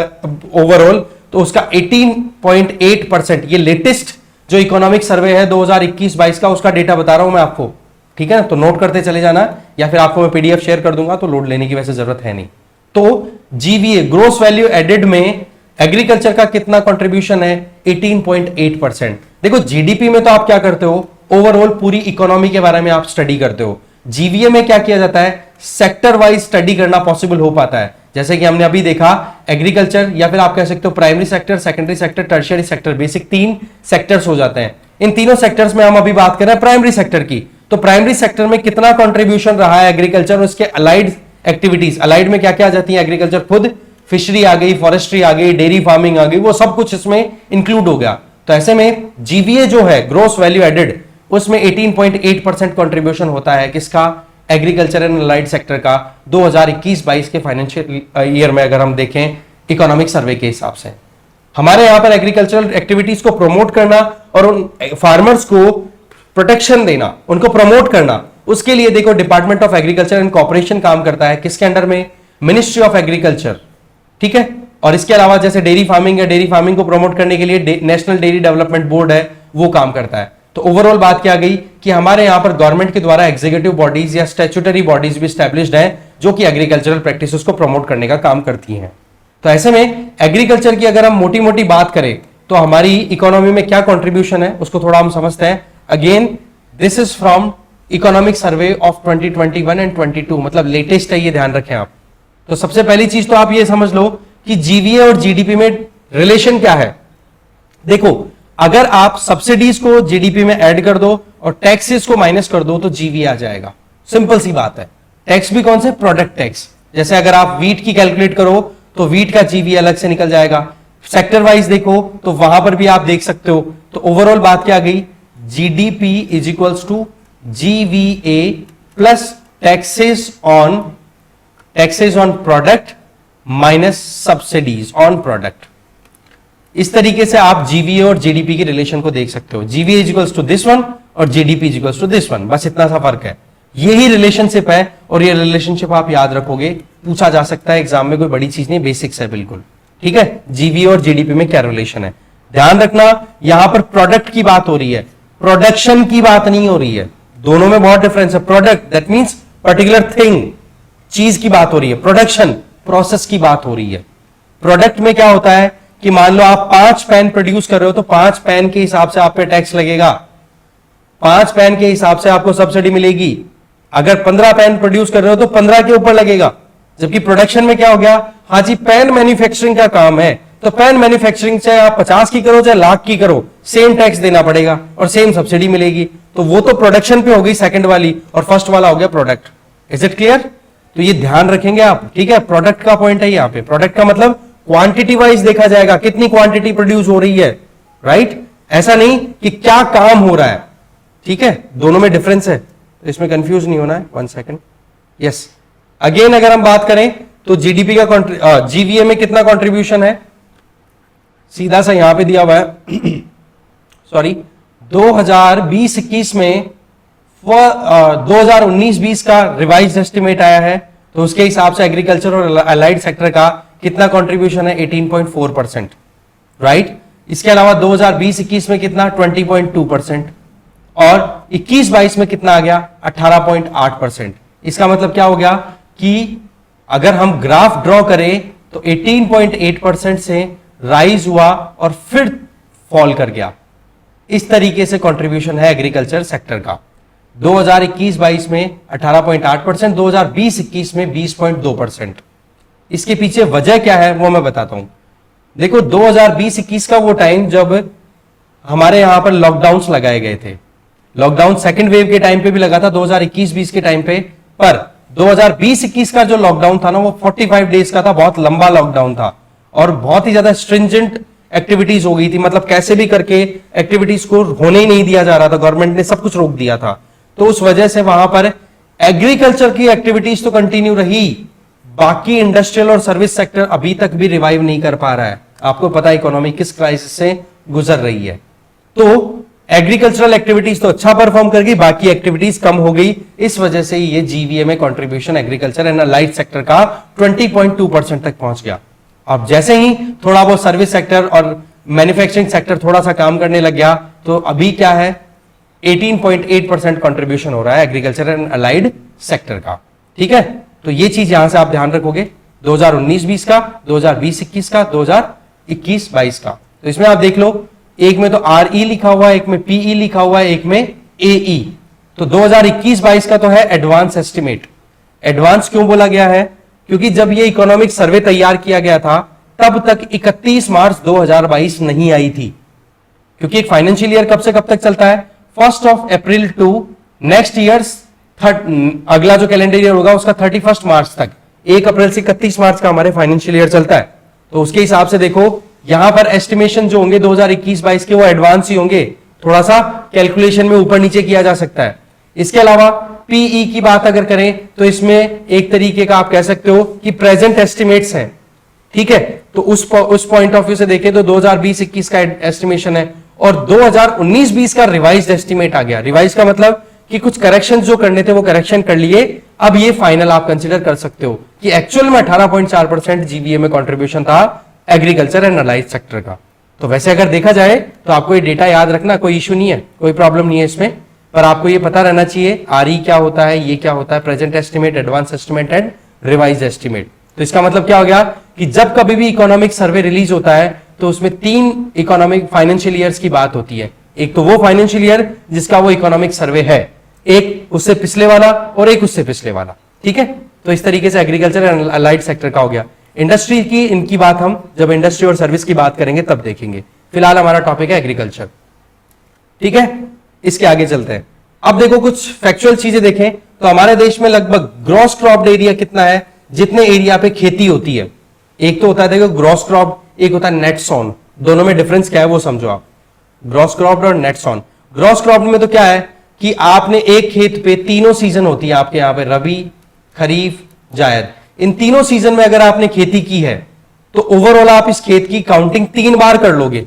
ओवरऑल, तो उसका 18.8%, ये लेटेस्ट जो इकोनॉमिक सर्वे है 2021-22 का, उसका डेटा बता रहा हूं मैं आपको, ठीक है ना। तो नोट करते चले जाना, या फिर आपको मैं पीडीएफ शेयर कर दूंगा तो लोड लेने की वैसे जरूरत है नहीं। तो जीवीए ग्रोस वैल्यू एडेड में एग्रीकल्चर का कितना कंट्रीब्यूशन है, 18.8%। देखो जीडीपी में तो आप क्या करते हो, ओवरऑल पूरी इकोनॉमी के बारे में आप स्टडी करते हो। जीवीए में क्या किया जाता है, सेक्टर वाइज स्टडी करना पॉसिबल हो पाता है। जैसे कि हमने अभी देखा एग्रीकल्चर, या फिर आप कह सकते हो primary sector, secondary sector, tertiary sector, basic 3 sectors हो जाते हैं। इन तीनों सेक्टर्स में हम अभी बात कर रहे हैं प्राइमरी सेक्टर की। तो प्राइमरी सेक्टर में कितना कंट्रीब्यूशन रहा है एग्रीकल्चर और उसके अलाइड एक्टिविटीज। अलाइड में क्या क्या आ जाती है, एग्रीकल्चर खुद, फिशरी आ गई, फॉरेस्ट्री आ गई, डेयरी फार्मिंग आ गई, वो सब कुछ इसमें इंक्लूड हो गया। तो ऐसे में जीवीए जो है ग्रोस वैल्यू एडेड, उसमें 18.8% कंट्रीब्यूशन होता है किसका, एग्रीकल्चर एंड अलाइड सेक्टर का 2021-22 के फाइनेंशियल ईयर में। अगर हम देखें इकोनॉमिक सर्वे के हिसाब से, हमारे यहां पर एग्रीकल्चरल एक्टिविटीज को प्रमोट करना और उन फार्मर्स को प्रोटेक्शन देना, उनको प्रमोट करना, उसके लिए देखो department of agriculture and corporation काम करता है। किसके अंडर में, मिनिस्ट्री ऑफ एग्रीकल्चर, ठीक है। और इसके अलावा जैसे डेयरी फार्मिंग है, डेयरी फार्मिंग को प्रमोट करने के लिए नेशनल डेयरी डेवलपमेंट बोर्ड है, वो काम करता है। तो ओवरऑल बात क्या गई कि हमारे यहां पर गवर्नमेंट के द्वारा एग्जीक्यूटिव बॉडीज या स्टैट्यूटरी बॉडीज भी स्टैब्लिश्ड हैं जो कि एग्रीकल्चरल प्रैक्टिसेस को प्रमोट करने का काम करती हैं। तो ऐसे में एग्रीकल्चर की अगर हम मोटी मोटी बात करें तो हमारी इकोनॉमी में क्या कंट्रीब्यूशन है उसको थोड़ा हम समझते हैं। Again this is from economic survey of 2021 and 22, मतलब लेटेस्ट है, ये ध्यान रखें आप। तो सबसे पहली चीज तो आप ये समझ लो कि जीवीए और जीडीपी में रिलेशन क्या है। देखो अगर आप सब्सिडीज को जीडीपी में ऐड कर दो और टैक्सेस को माइनस कर दो तो जीवीए आ जाएगा। सिंपल सी बात है। टैक्स भी कौन से, प्रोडक्ट टैक्स। जैसे अगर आप वीट की कैलकुलेट करो तो वीट का जीवीए अलग से निकल जाएगा। सेक्टर वाइज देखो तो वहां पर भी आप देख सकते हो। तो ओवरऑल बात क्या गई, GDP is equals to GVA plus taxes on product minus subsidies on product. इस तरीके से आप जीवीए और जीडीपी के रिलेशन को देख सकते हो। GVA is equals to this one और GDP is equals to this one, बस इतना सा फर्क है। यही रिलेशनशिप है और ये रिलेशनशिप आप याद रखोगे, पूछा जा सकता है एग्जाम में, कोई बड़ी चीज नहीं, बेसिक्स है बिल्कुल, ठीक है। जीवीए और जीडीपी में क्या रिलेशन है, ध्यान रखना। यहां पर प्रोडक्ट की बात हो रही है, प्रोडक्शन की बात नहीं हो रही है। दोनों में बहुत डिफरेंस है। Product that means particular thing, चीज की बात हो रही है। प्रोडक्शन प्रोसेस की बात हो रही है। प्रोडक्ट में क्या होता है कि मान लो आप 5 पेन प्रोड्यूस कर रहे हो तो 5 पेन के हिसाब से आप पे टैक्स लगेगा, 5 पेन के हिसाब से आपको सब्सिडी मिलेगी। अगर 15 पेन प्रोड्यूस कर रहे हो तो 15 के ऊपर लगेगा। जबकि प्रोडक्शन में क्या हो गया, हाँ जी पेन मैन्युफैक्चरिंग का काम है तो पेन मैन्युफैक्चरिंग चाहे आप 50 की करो चाहे लाख की करो, सेम टैक्स देना पड़ेगा और सेम सब्सिडी मिलेगी। तो वो तो प्रोडक्शन पे हो गई सेकंड वाली, और फर्स्ट वाला हो गया प्रोडक्ट। Is it clear? तो ये ध्यान रखेंगे आप, ठीक है। प्रोडक्ट का पॉइंट है यहाँ पे। प्रोडक्ट का मतलब क्वांटिटी वाइज देखा जाएगा, कितनी क्वांटिटी प्रोड्यूस हो रही है, राइट। ऐसा नहीं कि क्या काम हो रहा है, ठीक है। दोनों में डिफरेंस है, तो इसमें कंफ्यूज नहीं होना है। 1 सेकेंड, यस। अगेन अगर हम बात करें तो जीडीपी का जीवीए में कितना कंट्रीब्यूशन है, सीधा सा यहां पे दिया हुआ है सॉरी 2020-21 में 2019-20 का रिवाइज एस्टिमेट आया है, तो उसके हिसाब से एग्रीकल्चर और अलाइड सेक्टर का कितना कंट्रीब्यूशन है, 18.4%, राइट। इसके अलावा 2020-21 में कितना, 20.2%, और 21-22 में कितना आ गया, 18.8%। इसका मतलब क्या हो गया कि अगर हम ग्राफ ड्रॉ करें तो 18.8% से राइज हुआ और फिर फॉल कर गया। इस तरीके से कंट्रीब्यूशन है एग्रीकल्चर सेक्टर का। 2021-22 में 18.8%, 2020-21 में 20.2%। इसके पीछे वजह क्या है वो मैं बताता हूं। देखो 2020-21 का वो टाइम जब हमारे यहां पर लॉकडाउन लगाए गए थे। लॉकडाउन सेकंड वेव के टाइम पे भी लगा था 2021-20 के टाइम पे, पर 2020-21 का जो लॉकडाउन था ना वो 45 डेज का था, बहुत लंबा लॉकडाउन था और बहुत ही ज्यादा स्ट्रिंजेंट एक्टिविटीज हो गई थी। मतलब कैसे भी करके एक्टिविटीज को होने ही नहीं दिया जा रहा था, गवर्नमेंट ने सब कुछ रोक दिया था। तो उस वजह से वहां पर एग्रीकल्चर की एक्टिविटीज तो कंटिन्यू रही, बाकी इंडस्ट्रियल और सर्विस सेक्टर अभी तक भी रिवाइव नहीं कर पा रहा है। आपको पता है इकोनॉमी किस क्राइसिस से गुजर रही है। तो एग्रीकल्चरल एक्टिविटीज तो अच्छा परफॉर्म कर गई, बाकी एक्टिविटीज कम हो गई। इस वजह से ये जीवीए में contribution agriculture and allied sector का 20.2% तक पहुंच गया। अब जैसे ही थोड़ा बहुत सर्विस सेक्टर और मैन्युफैक्चरिंग सेक्टर थोड़ा सा काम करने लग गया, तो अभी क्या है 18.8% कंट्रीब्यूशन हो रहा है एग्रीकल्चर एंड अलाइड सेक्टर का। ठीक है, तो ये चीज यहां से आप ध्यान रखोगे 2019-20 का, 2020-21 का, 2021-22 का। तो इसमें आप देख लो, एक में तो आरई लिखा हुआ है, एक में पीई लिखा हुआ है, एक में एई। तो 2021-22 का तो है एडवांस एस्टिमेट। एडवांस क्यों बोला गया है? क्योंकि जब ये इकोनॉमिक सर्वे तैयार किया गया था तब तक 31 मार्च 2022 नहीं आई थी, क्योंकि एक फाइनेंशियल ईयर कब से कब तक चलता है? 1 अप्रैल टू नेक्स्ट ईयर्स अगला जो कैलेंडर ईयर होगा उसका 31 मार्च तक, 1 अप्रैल से 31 मार्च का हमारे फाइनेंशियल ईयर चलता है। तो उसके हिसाब से देखो यहां पर एस्टिमेशन जो होंगे 2021-22 के वो एडवांस ही होंगे, थोड़ा सा कैलकुलेशन में ऊपर नीचे किया जा सकता है। इसके अलावा पीई की बात अगर करें तो इसमें एक तरीके का आप कह सकते हो कि प्रेजेंट एस्टिमेट्स हैं। ठीक है, तो उस पॉइंट ऑफ व्यू से देखें तो 2020-21 का एस्टिमेशन है और 2019-20 का रिवाइज्ड एस्टिमेट आ गया। रिवाइज का मतलब कि कुछ करेक्शन जो करने थे वो करेक्शन कर लिए, अब ये फाइनल आप कंसीडर कर सकते हो कि एक्चुअल में 18.4% जीबीए में कंट्रीब्यूशन था एग्रीकल्चर एंड अलाइड सेक्टर का। तो वैसे अगर देखा जाए तो आपको ये डेटा याद रखना, कोई इशू नहीं है, कोई प्रॉब्लम नहीं है इसमें, पर आपको ये पता रहना चाहिए आरई क्या होता है, ये क्या होता है, present estimate, advance estimate and revise estimate. तो इसका मतलब क्या हो गया कि जब कभी भी इकोनॉमिक सर्वे रिलीज होता है तो उसमें 3 इकोनॉमिक फाइनेंशियल ईयर्स की बात होती है। एक तो वो फाइनेंशियल ईयर जिसका वो इकोनॉमिक सर्वे है, एक उससे पिछले वाला और एक उससे पिछले वाला। ठीक है, तो इस तरीके से एग्रीकल्चर एंड अलाइड सेक्टर का हो गया। इंडस्ट्री की इनकी बात हम जब इंडस्ट्री और सर्विस की बात करेंगे तब देखेंगे, फिलहाल हमारा टॉपिक है एग्रीकल्चर। ठीक है, इसके आगे चलते हैं। अब देखो कुछ फैक्चुअल चीजें देखें तो हमारे देश में लगभग ग्रॉस क्रॉप्ड एरिया कितना है, जितने एरिया पे खेती होती है। एक तो होता है देखो ग्रॉस क्रॉप, एक होता है नेट सॉन। दोनों में डिफरेंस क्या है वो समझो आप, ग्रॉस क्रॉप्ड और नेट सॉन। ग्रॉस क्रॉप्ड में तो क्या है कि आपने एक खेत पे तीनों सीजन होती है आपके यहां पे, रबी, खरीफ, जायद। इन तीनों सीजन में अगर आपने खेती की है तो ओवरऑल आप इस खेत की काउंटिंग 3 बार कर लोगे,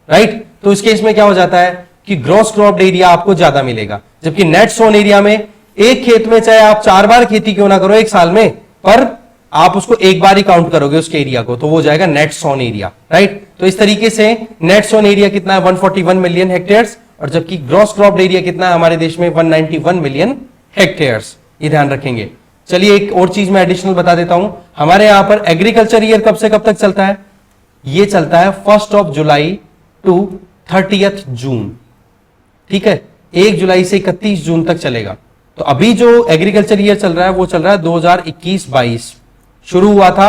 राइट। तो इस केस में क्या हो जाता है कि ग्रॉस क्रॉप्ड एरिया आपको ज्यादा मिलेगा, जबकि नेट सोन एरिया में एक खेत में चाहे आप 4 बार खेती क्यों ना करो एक साल में, पर आप उसको एक बार ही काउंट करोगे उसके एरिया को, तो वो जाएगा नेट सोन एरिया, राइट। तो इस तरीके से नेट सोन एरिया कितना है 141 मिलियन हेक्टेयर्स, और जबकि ग्रॉस क्रॉप्ड एरिया कितना है हमारे देश में 191 मिलियन हेक्टेयर्स। ये ध्यान रखेंगे। चलिए एक और चीज मैं एडिशनल बता देता हूं, हमारे यहां पर एग्रीकल्चर ईयर कब से कब तक चलता है? ये चलता है 1 जुलाई टू 30 जून। ठीक है, 1 जुलाई से 31 जून तक चलेगा। तो अभी जो एग्रीकल्चर ईयर चल रहा है वो चल रहा है 2021-22, शुरू हुआ था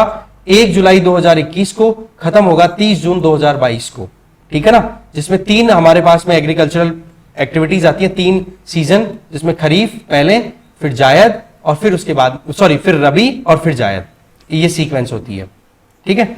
1 जुलाई 2021 को, खत्म होगा 30 जून 2022 को। ठीक है ना, जिसमें 3 हमारे पास में एग्रीकल्चरल एक्टिविटीज आती है, 3 सीजन, जिसमें खरीफ पहले, फिर जायद और फिर उसके बाद फिर रबी और फिर जायद, ये सीक्वेंस होती है। ठीक है,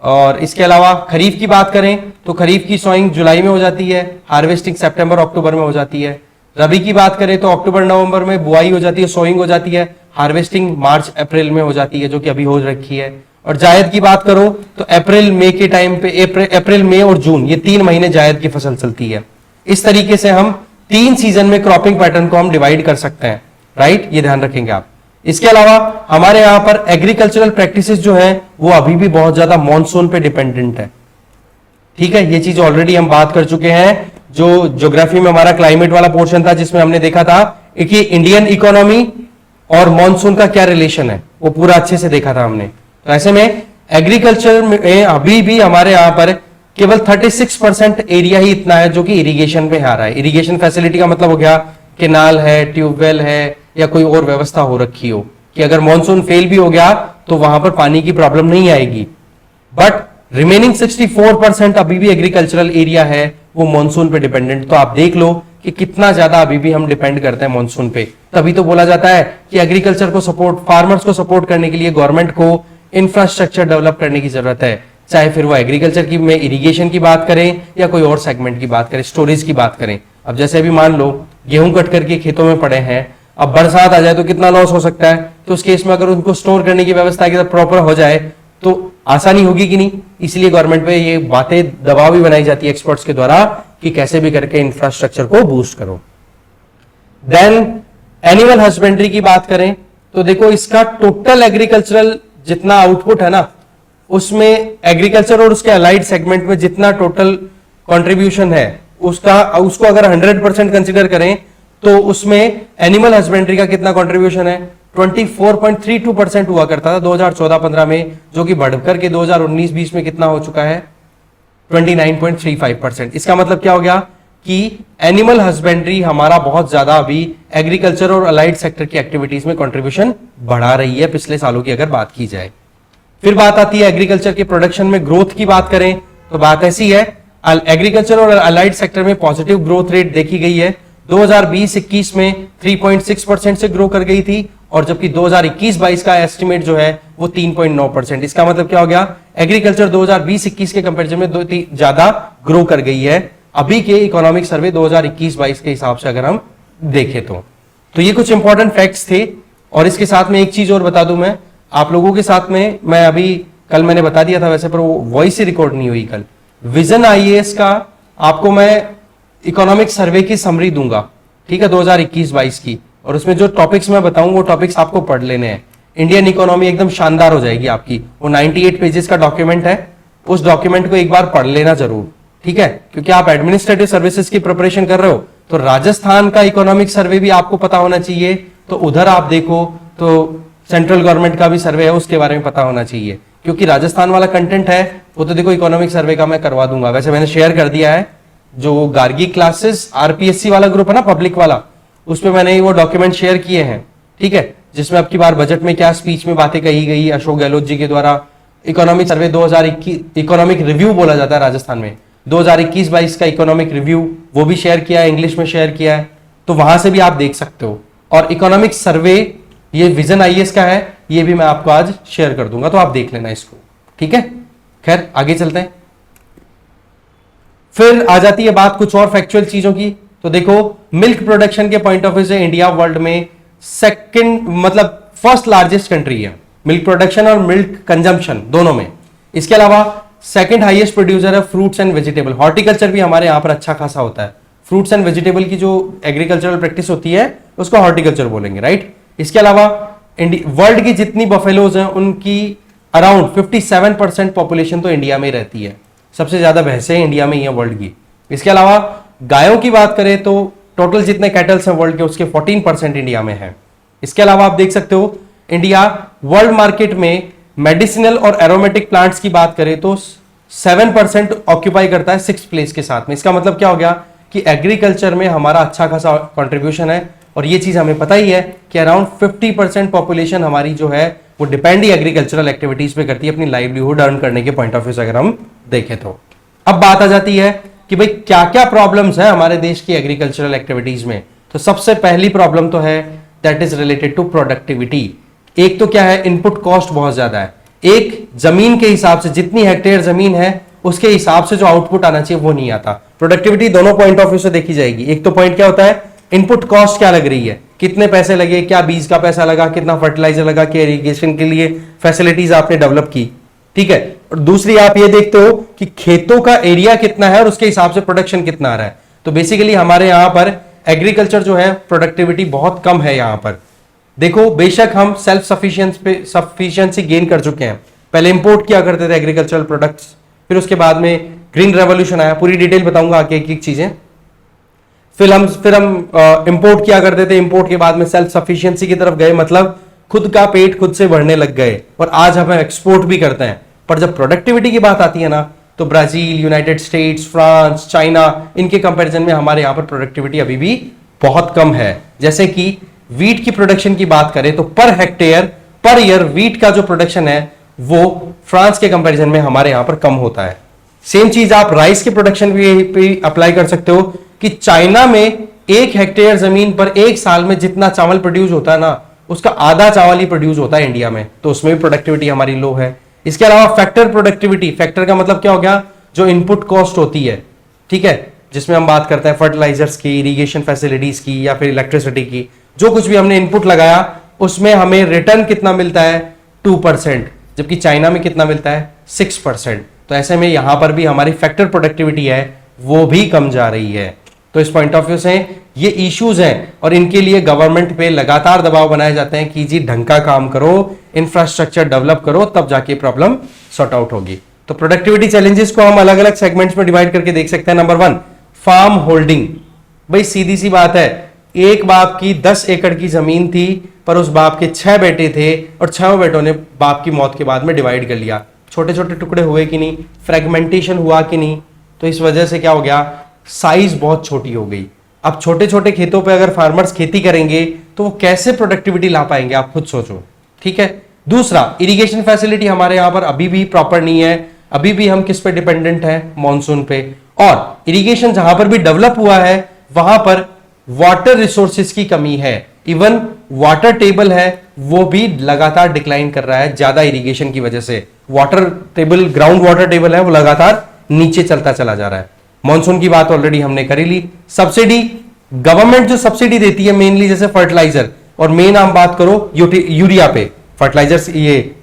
और इसके अलावा खरीफ की बात करें तो खरीफ की सोइंग जुलाई में हो जाती है, हार्वेस्टिंग सितंबर अक्टूबर में हो जाती है। रबी की बात करें तो अक्टूबर नवंबर में बुआई हो जाती है, सोइंग हो जाती है, हार्वेस्टिंग मार्च अप्रैल में हो जाती है, जो कि अभी हो रखी है। और जायद की बात करो तो अप्रैल मई के टाइम पे, अप्रैल मई और जून, ये 3 महीने जायद की फसल चलती है। इस तरीके से हम 3 सीजन में क्रॉपिंग पैटर्न को हम डिवाइड कर सकते हैं, राइट, ये ध्यान रखेंगे आप। इसके अलावा हमारे यहां पर एग्रीकल्चरल प्रैक्टिसेस जो है वो अभी भी बहुत ज्यादा मॉनसून पे डिपेंडेंट है। ठीक है, ये चीज ऑलरेडी हम बात कर चुके हैं, जो ज्योग्राफी में हमारा क्लाइमेट वाला पोर्शन था जिसमें हमने देखा था कि इंडियन इकोनॉमी और मॉनसून का क्या रिलेशन है, वो पूरा अच्छे से देखा था हमने। तो ऐसे में एग्रीकल्चर में अभी भी हमारे यहां पर केवल 36% एरिया ही इतना है जो कि इरिगेशन पे आ रहा है। इरिगेशन फैसिलिटी का मतलब हो गया केनाल है, ट्यूबवेल है, या कोई और व्यवस्था हो रखी हो कि अगर मॉनसून फेल भी हो गया तो वहां पर पानी की प्रॉब्लम नहीं आएगी। बट रिमेनिंग 64% अभी भी एग्रीकल्चरल एरिया है वो मॉनसून पे डिपेंडेंट। तो आप देख लो कि कितना ज्यादा अभी भी हम डिपेंड करते हैं मॉनसून पे। तभी तो बोला जाता है कि एग्रीकल्चर को सपोर्ट, फार्मर्स को सपोर्ट करने के लिए गवर्नमेंट को इंफ्रास्ट्रक्चर डेवलप करने की जरूरत है, चाहे फिर वो एग्रीकल्चर की में इरिगेशन की बात करें या कोई और सेगमेंट की बात करें, स्टोरेज की बात करें। अब जैसे अभी मान लो गेहूं कट करके खेतों में पड़े हैं, अब बरसात आ जाए तो कितना लॉस हो सकता है, तो उस केस में अगर उनको स्टोर करने की व्यवस्था की प्रॉपर हो जाए तो आसानी होगी कि नहीं। इसलिए गवर्नमेंट पे ये बातें दबाव भी बनाई जाती है एक्सपर्ट्स के द्वारा कि कैसे भी करके इंफ्रास्ट्रक्चर को बूस्ट करो। देन एनिमल हस्बेंड्री की बात करें तो देखो इसका टोटल एग्रीकल्चरल जितना आउटपुट है ना, उसमें एग्रीकल्चर और उसके अलाइड सेगमेंट में जितना टोटल कंट्रीब्यूशन है उसको अगर 100% कंसीडर करें तो उसमें एनिमल हस्बेंड्री का कितना कंट्रीब्यूशन है, 24.32% हुआ करता था 2014-15 में, जो कि बढ़कर के 2019-20 में कितना हो चुका है, 29.35%। इसका मतलब क्या हो गया कि एनिमल हस्बेंड्री हमारा बहुत ज्यादा अभी एग्रीकल्चर और अलाइड सेक्टर की एक्टिविटीज में कंट्रीब्यूशन बढ़ा रही है पिछले सालों की अगर बात की जाए। फिर बात आती है एग्रीकल्चर के प्रोडक्शन में ग्रोथ की बात करें तो बात ऐसी है, एग्रीकल्चर और अलाइड सेक्टर में पॉजिटिव ग्रोथ रेट देखी गई है। 2020-21 में 3.6% से ग्रो कर गई थी, और जबकि 2021-22 का एस्टिमेट जो है वो 3.9%। इसका मतलब क्या हो गया, एग्रीकल्चर 2020-21 के कंपैरिजन में ज्यादा ग्रो कर गई है अभी के इकोनॉमिक सर्वे 2021-22 के हिसाब से अगर हम देखें तो ये कुछ इंपॉर्टेंट फैक्ट्स थे। और इसके साथ में एक चीज और बता दूं मैं आप लोगों के साथ में, मैं अभी कल मैंने बता दिया था वैसे, पर वो वॉइस ही रिकॉर्ड नहीं हुई कल। विजन आईएएस का आपको मैं इकोनॉमिक सर्वे की समरी दूंगा, ठीक है, 2021-22 की, और उसमें जो टॉपिक्स मैं बताऊंगा वो टॉपिक्स आपको पढ़ लेने हैं। इंडियन इकोनॉमी एकदम शानदार हो जाएगी आपकी। वो 98 पेजेस का डॉक्यूमेंट है, उस डॉक्यूमेंट को एक बार पढ़ लेना जरूर, ठीक है, क्योंकि आप एडमिनिस्ट्रेटिव सर्विसेज की प्रिपरेशन कर रहे हो तो राजस्थान का इकोनॉमिक सर्वे भी आपको पता होना चाहिए। तो उधर आप देखो तो सेंट्रल गवर्नमेंट का भी सर्वे है, उसके बारे में पता होना चाहिए, क्योंकि राजस्थान वाला कंटेंट है वो तो देखो इकोनॉमिक सर्वे का मैं करवा दूंगा। वैसे मैंने शेयर कर दिया है, जो गार्गी क्लासेस आरपीएससी वाला ग्रुप है ना, पब्लिक वाला, उस पर मैंने वो डॉक्यूमेंट शेयर किए हैं, ठीक है, जिसमें अब की बार बजट में क्या स्पीच में बातें कही गई अशोक गहलोत जी के द्वारा। इकोनॉमिक सर्वे 2021 इकोनॉमिक रिव्यू बोला जाता है राजस्थान में, 2021-22 का इकोनॉमिक रिव्यू वो भी शेयर किया है, इंग्लिश में शेयर किया है, तो वहां से भी आप देख सकते हो। और इकोनॉमिक सर्वे ये विजन आईएएस का है, ये भी मैं आपको आज शेयर कर दूंगा, तो आप देख लेना इसको, ठीक है। खैर आगे चलते हैं। फिर आ जाती है बात कुछ और फैक्चुअल चीजों की। तो देखो मिल्क प्रोडक्शन के पॉइंट ऑफ व्यू से इंडिया वर्ल्ड में सेकंड मतलब फर्स्ट लार्जेस्ट कंट्री है मिल्क प्रोडक्शन और मिल्क कंजम्पशन दोनों में। इसके अलावा सेकंड हाईएस्ट प्रोड्यूसर है फ्रूट्स एंड वेजिटेबल। हॉर्टिकल्चर भी हमारे यहां पर अच्छा खासा होता है। फ्रूट्स एंड वेजिटेबल की जो एग्रीकल्चरल प्रैक्टिस होती है उसको हॉर्टिकल्चर बोलेंगे, राइट। इसके अलावा वर्ल्ड की जितनी बफेलोज हैं उनकी अराउंड 57% पॉपुलेशन तो इंडिया में रहती है। सबसे ज्यादा भैंसें इंडिया में ही है वर्ल्ड की। इसके अलावा गायों की बात करें तो टोटल जितने कैटल्स हैं वर्ल्ड के उसके 14% इंडिया में है। इसके अलावा आप देख सकते हो इंडिया वर्ल्ड मार्केट में मेडिसिनल और एरोमेटिक प्लांट्स की बात करें तो 7% ऑक्यूपाई करता है 6th प्लेस के साथ में। इसका मतलब क्या हो गया कि एग्रीकल्चर में हमारा अच्छा खासा कंट्रीब्यूशन है, और ये चीज हमें पता ही है कि अराउंड 50% पॉपुलेशन हमारी जो है वो डिपेंड ही एग्रीकल्चरल एक्टिविटीज पे करती है अपनी लाइवलीहुड अर्न करने के पॉइंट ऑफ व्यू से अगर हम देखें तो। अब बात आ जाती है कि भाई क्या क्या प्रॉब्लम्स है हमारे देश की एग्रीकल्चरल एक्टिविटीज में। तो सबसे पहली प्रॉब्लम तो है that is related to productivity. एक तो क्या है, इनपुट कॉस्ट बहुत ज्यादा है। एक जमीन के हिसाब से जितनी हेक्टेयर जमीन है उसके हिसाब से जो आउटपुट आना चाहिए वो नहीं आता। प्रोडक्टिविटी दोनों पॉइंट ऑफ व्यू से देखी जाएगी। एक तो पॉइंट क्या होता है, इनपुट कॉस्ट क्या लग रही है, कितने पैसे लगे, क्या बीज का पैसा लगा, कितना फर्टिलाइजर लगा, क्या इरिगेशन के लिए फैसिलिटीज आपने डेवलप की, ठीक है। और दूसरी आप ये देखते हो कि खेतों का एरिया कितना है और उसके हिसाब से प्रोडक्शन कितना आ रहा है। तो बेसिकली हमारे यहां पर एग्रीकल्चर जो है प्रोडक्टिविटी बहुत कम है यहां पर। देखो बेशक हम सेल्फ सफिशिएंसी गेन कर चुके हैं। पहले इंपोर्ट किया करते थे एग्रीकल्चरल प्रोडक्ट्स, फिर उसके बाद में ग्रीन रेवोल्यूशन आया, पूरी डिटेल बताऊंगा आगे एक एक चीजें। फिर हम इंपोर्ट किया करते थे, इंपोर्ट के बाद में सेल्फ सफिशिएंसी की तरफ गए, मतलब खुद का पेट खुद से भरने लग गए, और आज हम एक्सपोर्ट भी करते हैं। पर जब प्रोडक्टिविटी की बात आती है ना तो Brazil, United states, France, China, इनके कंपैरिजन में हमारे यहां पर प्रोडक्टिविटी अभी भी बहुत कम है। जैसे कि वीट की प्रोडक्शन की बात करें तो per hectare per year wheat का जो प्रोडक्शन है वो फ्रांस के कंपैरिजन में हमारे यहां पर कम होता है। सेम चीज आप राइस के प्रोडक्शन भी अप्लाई कर सकते हो कि चाइना में 1 हेक्टेयर जमीन पर एक साल में जितना चावल प्रोड्यूस होता है ना उसका आधा चावल ही प्रोड्यूस होता है इंडिया में, तो उसमें भी प्रोडक्टिविटी हमारी लो है। इसके अलावा फैक्टर प्रोडक्टिविटी, फैक्टर का मतलब क्या हो गया, जो इनपुट कॉस्ट होती है, ठीक है, जिसमें हम बात करते हैं फर्टिलाइजर्स की, इरिगेशन फैसिलिटीज की या फिर इलेक्ट्रिसिटी की, जो कुछ भी हमने इनपुट लगाया उसमें हमें रिटर्न कितना मिलता है 2%, जबकि चाइना में कितना मिलता है 6%। तो ऐसे में यहां पर भी हमारी फैक्टर प्रोडक्टिविटी है वो भी कम जा रही है। तो इस पॉइंट ऑफ व्यू से ये इश्यूज हैं और इनके लिए गवर्नमेंट पे लगातार दबाव बनाए जाते हैं कि जी ढंग का काम करो, इंफ्रास्ट्रक्चर डेवलप करो, तब जाके प्रॉब्लम सॉर्ट आउट होगी। तो प्रोडक्टिविटी चैलेंजेस को हम अलग अलग सेगमेंट्स में डिवाइड करके देख सकते हैं। Number 1, farm holding. भाई सीधी सी बात है, एक बाप की 10 एकड़ की जमीन थी पर उस बाप के 6 बेटे थे और 6 बेटों ने बाप की मौत के बाद में डिवाइड कर लिया। छोटे छोटे टुकड़े हुए कि नहीं, फ्रेगमेंटेशन हुआ कि नहीं, तो इस वजह से क्या हो गया, साइज बहुत छोटी हो गई। अब छोटे छोटे खेतों पे अगर फार्मर्स खेती करेंगे तो वो कैसे प्रोडक्टिविटी ला पाएंगे, आप खुद सोचो। ठीक है। दूसरा, इरिगेशन फैसिलिटी हमारे यहां पर अभी भी प्रॉपर नहीं है, अभी भी हम किस पे डिपेंडेंट है, मॉनसून पे। और इरिगेशन जहां पर भी डेवलप हुआ है वहां पर वाटर रिसोर्सेज की कमी है। इवन वाटर टेबल है वो भी लगातार डिक्लाइन कर रहा है ज्यादा इरिगेशन की वजह से। Water table, ground water table है वो लगातार नीचे चलता चला जा रहा है। मॉनसून की बात ऑलरेडी हमने करी ली। सब्सिडी, गवर्नमेंट जो सब्सिडी देती है मेनली जैसे फर्टिलाइजर, और मेन हम बात करो यूरिया पे, फर्टिलाइजर्स, ये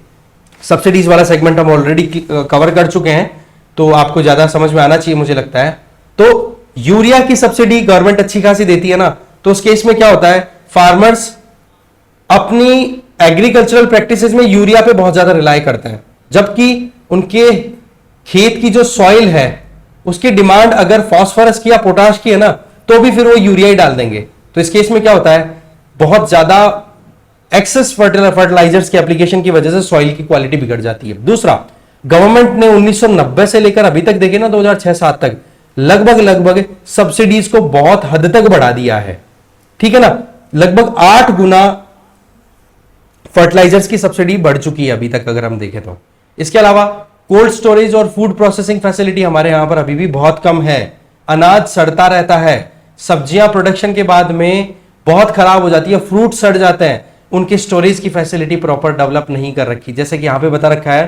सब्सिडीज वाला सेगमेंट हम ऑलरेडी कवर कर चुके हैं, तो आपको ज्यादा समझ में आना चाहिए मुझे लगता है। तो यूरिया की सब्सिडी गवर्नमेंट अच्छी खासी देती है ना, तो उस केस में क्या होता है, फार्मर्स अपनी एग्रीकल्चरल प्रैक्टिसेस में यूरिया पे बहुत ज्यादा रिलाई करते हैं, जबकि उनके खेत की जो सॉइल है उसकी डिमांड अगर फास्फोरस की या पोटाश की है ना, तो भी फिर वो यूरिया ही डाल देंगे। तो इस केस में क्या होता है, बहुत ज्यादा एक्सेस फर्टिलाइजर्स के एप्लीकेशन की वजह से सॉइल की क्वालिटी बिगड़ जाती है। दूसरा, गवर्नमेंट ने 1990 से लेकर अभी तक देखे ना 2006-7 तक लगभग सब्सिडीज को बहुत हद तक बढ़ा दिया है। ठीक है ना, लगभग 8 गुना फर्टिलाइजर्स की सब्सिडी बढ़ चुकी है अभी तक अगर हम देखें तो। इसके अलावा कोल्ड स्टोरेज और फूड प्रोसेसिंग फैसिलिटी हमारे यहां पर अभी भी बहुत कम है। अनाज सड़ता रहता है, सब्जियां प्रोडक्शन के बाद में बहुत खराब हो जाती है, फ्रूट सड़ जाते हैं, उनके स्टोरेज की फैसिलिटी प्रॉपर डेवलप नहीं कर रखी। जैसे कि यहां पे बता रखा है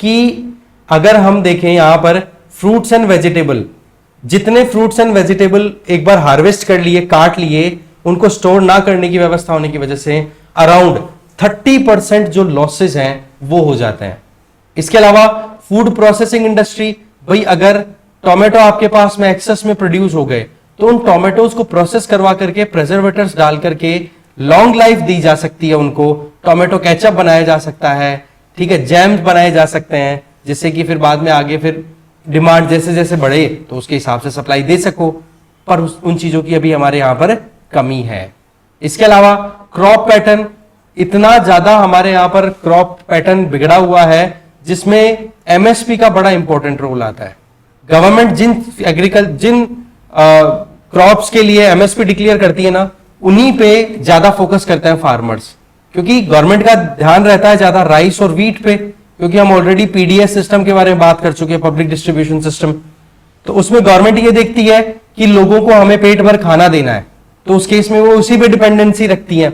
कि अगर हम देखें यहां पर फ्रूट्स एंड वेजिटेबल, जितने फ्रूट्स एंड वेजिटेबल एक बार हार्वेस्ट कर लिए, काट लिए, उनको स्टोर ना करने की व्यवस्था होने की वजह से अराउंड 30% जो लॉसेज हैं वो हो जाते हैं। इसके अलावा फूड प्रोसेसिंग इंडस्ट्री, भाई अगर टोमेटो आपके पास में एक्सेस में प्रोड्यूस हो गए तो उन टोमेटोज को प्रोसेस करवा करके प्रिजर्वेटिव्स डाल करके लॉन्ग लाइफ दी जा सकती है, उनको टोमेटो केचप बनाया जा सकता है, ठीक है, जैम्स बनाए जा सकते हैं, जिससे कि फिर बाद में आगे फिर डिमांड जैसे जैसे बढ़े तो उसके हिसाब से सप्लाई दे सको, पर उन चीजों की अभी हमारे यहां पर कमी है। इसके अलावा क्रॉप पैटर्न, इतना ज्यादा हमारे यहां पर क्रॉप पैटर्न बिगड़ा हुआ है जिसमें एमएसपी का बड़ा इंपॉर्टेंट रोल आता है। गवर्नमेंट जिन क्रॉप्स के लिए एमएसपी डिक्लेयर करती है ना, उन्हीं पे ज्यादा फोकस करते हैं फार्मर्स, क्योंकि गवर्नमेंट का ध्यान रहता है ज्यादा राइस और व्हीट पे, क्योंकि हम ऑलरेडी पीडीएस सिस्टम के बारे में बात कर चुके हैं, पब्लिक डिस्ट्रीब्यूशन सिस्टम। तो उसमें गवर्नमेंट ये देखती है कि लोगों को हमें पेट भर खाना देना है, तो उस केस में वो उसी पे डिपेंडेंसी रखती है।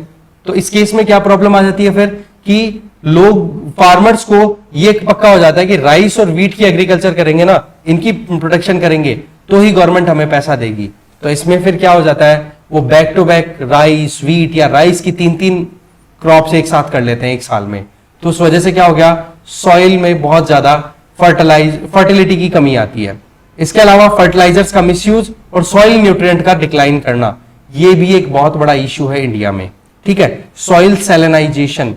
तो इस केस में क्या प्रॉब्लम आ जाती है फिर कि लोग, फार्मर्स को ये पक्का हो जाता है कि राइस और व्हीट की एग्रीकल्चर करेंगे ना, इनकी प्रोडक्शन करेंगे तो ही गवर्नमेंट हमें पैसा देगी। तो इसमें फिर क्या हो जाता है, वो back to back rice, wheat या राइस की 3-3 क्रॉप्स एक साथ कर लेते हैं एक साल में। तो उस वजह से क्या हो गया, सॉइल में बहुत ज्यादा फर्टिलिटी की कमी आती है। इसके अलावा फर्टिलाइजर्स का मिसयूज और सॉइल न्यूट्रिएंट का डिक्लाइन करना, ये भी एक बहुत बड़ा इश्यू है इंडिया में। ठीक है, सॉइल सैलिनाइजेशन,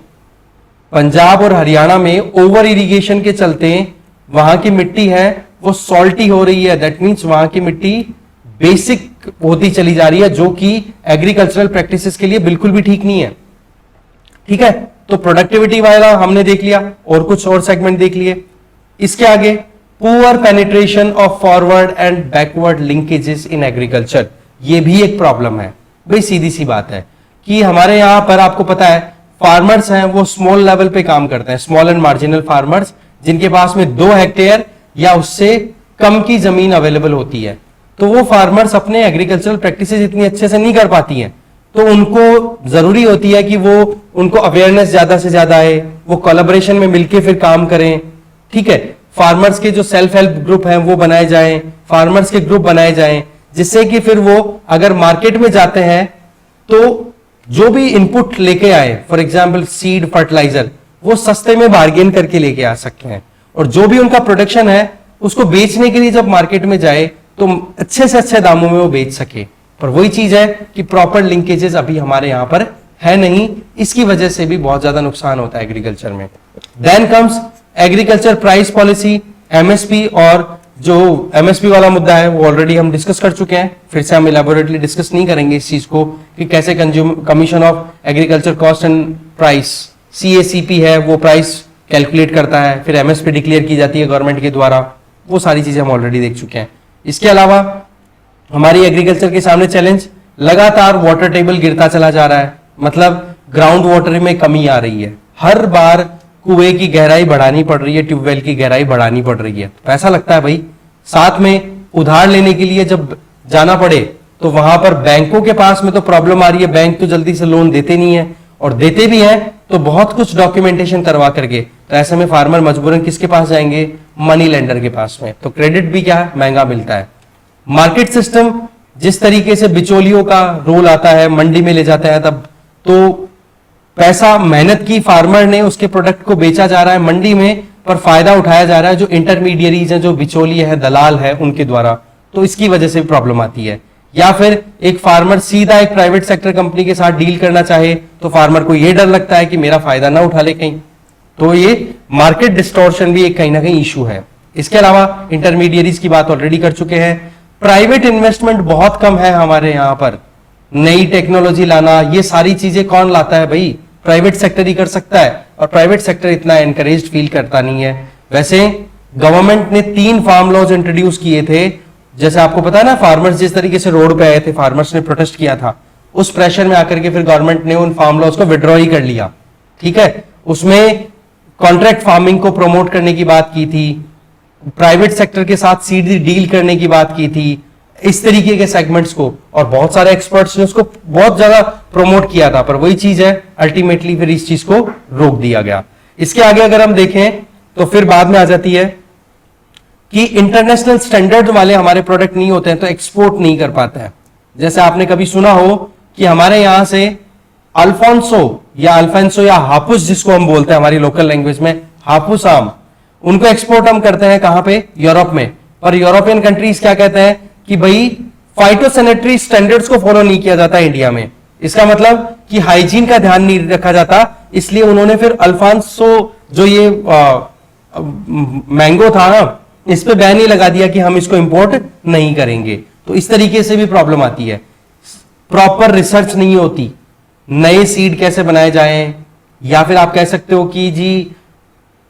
पंजाब और हरियाणा में ओवर इरिगेशन के चलते वहां की मिट्टी है वो सॉल्टी हो रही है। दैट मीन्स वहां की मिट्टी बेसिक होती चली जा रही है, जो कि एग्रीकल्चरल प्रैक्टिसेस के लिए बिल्कुल भी ठीक नहीं है। ठीक है, तो प्रोडक्टिविटी वाला हमने देख लिया और कुछ और सेगमेंट देख लिए। इसके आगे poor penetration of forward and backward linkages in agriculture, ये भी एक प्रॉब्लम है। भाई सीधी सी बात है कि हमारे यहां पर आपको पता है फार्मर्स हैं वो स्मॉल लेवल पे काम करते हैं, स्मॉल एंड मार्जिनल फार्मर्स, जिनके पास में 2 हेक्टेयर या उससे कम की जमीन अवेलेबल होती है। तो वो फार्मर्स अपने एग्रीकल्चरल प्रैक्टिसेस इतनी अच्छे से नहीं कर पाती हैं, तो उनको जरूरी होती है कि वो उनको अवेयरनेस ज्यादा से ज्यादा आए, वो कोलैबोरेशन में मिलके फिर काम करें। ठीक है, फार्मर्स के जो सेल्फ हेल्प ग्रुप हैं वो बनाए जाएं, फार्मर्स के ग्रुप बनाए जाएं, जिससे कि फिर वो अगर मार्केट में जाते हैं तो जो भी इनपुट लेके आए, फॉर एग्जाम्पल सीड, फर्टिलाइजर, वो सस्ते में बार्गेन करके लेके आ सकते हैं, और जो भी उनका प्रोडक्शन है उसको बेचने के लिए जब मार्केट में जाए तो अच्छे से अच्छे दामों में वो बेच सके। पर वही चीज है कि प्रॉपर लिंकेजेस अभी हमारे यहां पर है नहीं, इसकी वजह से भी बहुत ज्यादा नुकसान होता है एग्रीकल्चर में। Then comes agriculture price policy, MSP, और जो एमएसपी वाला मुद्दा है वो ऑलरेडी हम डिस्कस कर चुके हैं, फिर से हम इलेबोरेटली डिस्कस नहीं करेंगे इस चीज को कि कैसे commission of agriculture cost and price, CACP है, वो प्राइस कैलकुलेट करता है, फिर एमएसपी डिक्लेयर की जाती है गवर्नमेंट के द्वारा, वो सारी चीजें हम ऑलरेडी देख चुके हैं। इसके अलावा हमारी एग्रीकल्चर के सामने चैलेंज, लगातार वाटर टेबल गिरता चला जा रहा है, मतलब ग्राउंड वाटर में कमी आ रही है, हर बार कुएं की गहराई बढ़ानी पड़ रही है, ट्यूबवेल की गहराई बढ़ानी पड़ रही है। तो ऐसा लगता है भाई, साथ में उधार लेने के लिए जब जाना पड़े तो वहां पर बैंकों के पास में तो प्रॉब्लम आ रही है, बैंक तो जल्दी से लोन देते नहीं है, और देते भी हैं तो बहुत कुछ डॉक्यूमेंटेशन करवा करके। तो ऐसे में फार्मर मजबूरन किसके पास जाएंगे? मनी लेंडर के पास में। तो क्रेडिट भी क्या है, महंगा मिलता है। मार्केट सिस्टम, जिस तरीके से बिचौलियों का रोल आता है, मंडी में ले जाता है, तब तो पैसा मेहनत की फार्मर ने, उसके प्रोडक्ट को बेचा जा रहा है मंडी में, पर फायदा उठाया जा रहा है जो इंटरमीडियरीज हैं, जो बिचौलिए हैं, दलाल है, उनके द्वारा। तो इसकी वजह से भी प्रॉब्लम आती है। या फिर एक फार्मर सीधा एक प्राइवेट सेक्टर कंपनी के साथ डील करना चाहे तो फार्मर को यह डर लगता है कि मेरा फायदा ना उठा ले कहीं, तो ये मार्केट डिस्टॉर्शन भी एक कहीं ना कहीं इशू है। इसके अलावा इंटरमीडियरीज की बात ऑलरेडी कर चुके हैं। प्राइवेट इन्वेस्टमेंट बहुत कम है हमारे यहां पर। नई टेक्नोलॉजी लाना, ये सारी चीजें कौन लाता है भाई? प्राइवेट सेक्टर ही कर सकता है, और प्राइवेट सेक्टर इतना एनकरेज फील करता नहीं है। वैसे गवर्नमेंट ने 3 फार्म लॉज इंट्रोड्यूस किए थे, जैसे आपको पता है ना, फार्मर्स जिस तरीके से रोड पे आए थे, फार्मर्स ने प्रोटेस्ट किया था, उस प्रेशर में आकर के फिर गवर्नमेंट ने उन फार्म लॉज को विड्रॉ ही कर लिया। ठीक है, उसमें कॉन्ट्रैक्ट फार्मिंग को प्रमोट करने की बात की थी, प्राइवेट सेक्टर के साथ सीधी डील करने की बात की थी, इस तरीके के सेगमेंट्स को, और बहुत सारे एक्सपर्ट्स ने उसको बहुत ज्यादा प्रमोट किया था। पर वही चीज है, अल्टीमेटली फिर इस चीज को रोक दिया गया। इसके आगे अगर हम देखें तो फिर बाद में आ जाती है कि इंटरनेशनल स्टैंडर्ड वाले हमारे प्रोडक्ट नहीं होते हैं तो एक्सपोर्ट नहीं कर पाते हैं। जैसे आपने कभी सुना हो कि हमारे यहां से अल्फांसो या हापुस, जिसको हम बोलते हैं हमारी लोकल लैंग्वेज में हापुस आम, उनको एक्सपोर्ट हम करते हैं कहां पे? यूरोप में। और यूरोपियन कंट्रीज क्या कहते हैं कि भाई फाइटोसैनिटरी स्टैंडर्ड्स को फॉलो नहीं किया जाता इंडिया में, इसका मतलब कि हाइजीन का ध्यान नहीं रखा जाता, इसलिए उन्होंने फिर अल्फांसो जो ये मैंगो था ना, इस पे बैन ही लगा दिया कि हम इसको इंपोर्ट नहीं करेंगे। तो इस तरीके से भी प्रॉब्लम आती है। प्रॉपर रिसर्च नहीं होती, नए सीड कैसे बनाए जाएं, या फिर आप कह सकते हो कि जी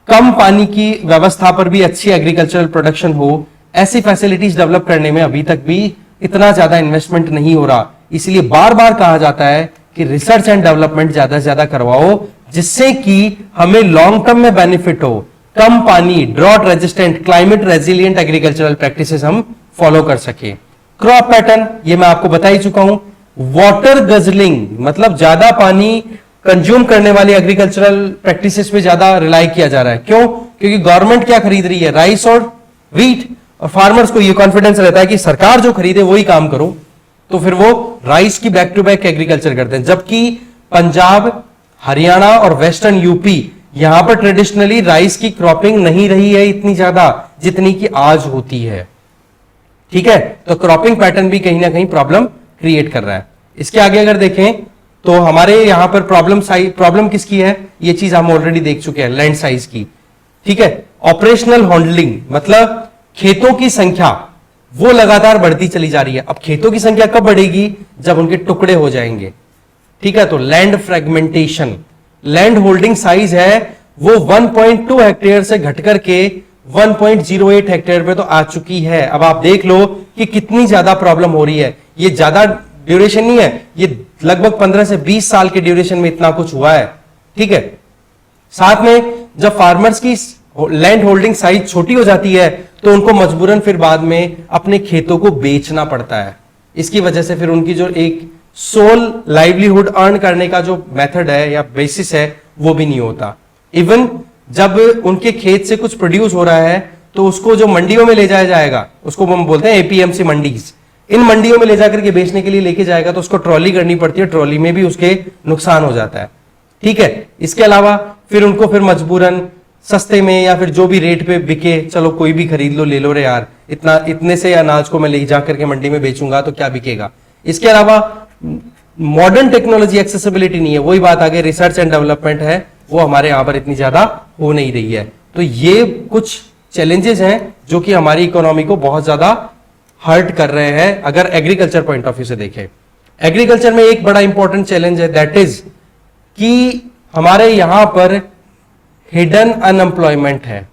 कम पानी की व्यवस्था पर भी अच्छी एग्रीकल्चरल प्रोडक्शन हो, ऐसी फैसिलिटीज डेवलप करने में अभी तक भी इतना ज्यादा इन्वेस्टमेंट नहीं हो रहा। इसलिए बार बार कहा जाता है कि रिसर्च एंड डेवलपमेंट ज्यादा से ज्यादा करवाओ, जिससे कि हमें लॉन्ग टर्म में बेनिफिट हो। कम पानी, drought resistant, climate resilient agricultural practices हम फॉलो कर सके। क्रॉप पैटर्न, ये मैं आपको बता ही चुका हूं। वाटर गजलिंग, मतलब ज्यादा पानी कंज्यूम करने वाली एग्रीकल्चरल प्रैक्टिसेस पे ज्यादा रिलाई किया जा रहा है। क्यों? क्योंकि गवर्नमेंट क्या खरीद रही है? राइस और व्हीट, और फार्मर्स को ये कॉन्फिडेंस रहता है कि सरकार जो खरीदे वही काम करो, तो फिर वो राइस की बैक टू बैक एग्रीकल्चर करते हैं। जबकि पंजाब, हरियाणा और वेस्टर्न यूपी, यहां पर ट्रेडिशनली राइस की क्रॉपिंग नहीं रही है इतनी ज्यादा जितनी कि आज होती है। ठीक है, तो क्रॉपिंग पैटर्न भी कहीं ना कहीं प्रॉब्लम क्रिएट कर रहा है। इसके आगे अगर देखें तो हमारे यहां पर प्रॉब्लम किसकी है? ये चीज हम ऑलरेडी देख चुके हैं, लैंड साइज की। ठीक है, ऑपरेशनल हैंडलिंग, मतलब खेतों की संख्या वो लगातार बढ़ती चली जा रही है। अब खेतों की संख्या कब बढ़ेगी? जब उनके टुकड़े हो जाएंगे। ठीक है, तो land fragmentation, land holding size है वो 1.2 हेक्टेयर से घटकर के 1.08 हेक्टेयर पे तो आ चुकी है। अब आप देख लो कि कितनी ज्यादा प्रॉब्लम हो रही है। ये ज्यादा ड्यूरेशन नहीं है, ये लगभग 15 से 20 साल के ड्यूरेशन में इतना कुछ हुआ है। ठीक है, साथ में जब फार्मर्स की लैंड होल्डिंग साइज छोटी हो जाती है तो उनको मजबूरन फिर बाद में अपने खेतों को बेचना पड़ता है। इसकी वजह से फिर उनकी जो एक सोल लाइवलीहुड अर्न करने का जो मेथड है या बेसिस है वो भी नहीं होता। इवन जब उनके खेत से कुछ प्रोड्यूस हो रहा है तो उसको जो मंडियों में ले जाया जाएगा, उसको हम बोलते हैं एपीएमसी मंडीज, इन मंडियों में ले जाकर के बेचने के लिए लेके जाएगा तो उसको ट्रॉली करनी पड़ती है, ट्रॉली में भी उसके नुकसान हो जाता है। ठीक है, इसके अलावा फिर उनको फिर मजबूरन सस्ते में या फिर जो भी रेट पे बिके, चलो कोई भी खरीद लो, ले लो रे यार, इतने से अनाज को मैं ले जाकर के मंडी में बेचूंगा तो क्या बिकेगा। इसके अलावा मॉडर्न टेक्नोलॉजी एक्सेसिबिलिटी नहीं है, वही बात आगे रिसर्च एंड डेवलपमेंट है, वो हमारे यहां पर इतनी ज्यादा हो नहीं रही है। तो ये कुछ चैलेंजेस हैं जो कि हमारी इकोनॉमी को बहुत ज्यादा हर्ट कर रहे हैं अगर एग्रीकल्चर पॉइंट ऑफ व्यू से देखें। एग्रीकल्चर में एक बड़ा इंपॉर्टेंट चैलेंज है, दैट इज कि हमारे यहां पर हिडन अनएम्प्लॉयमेंट है,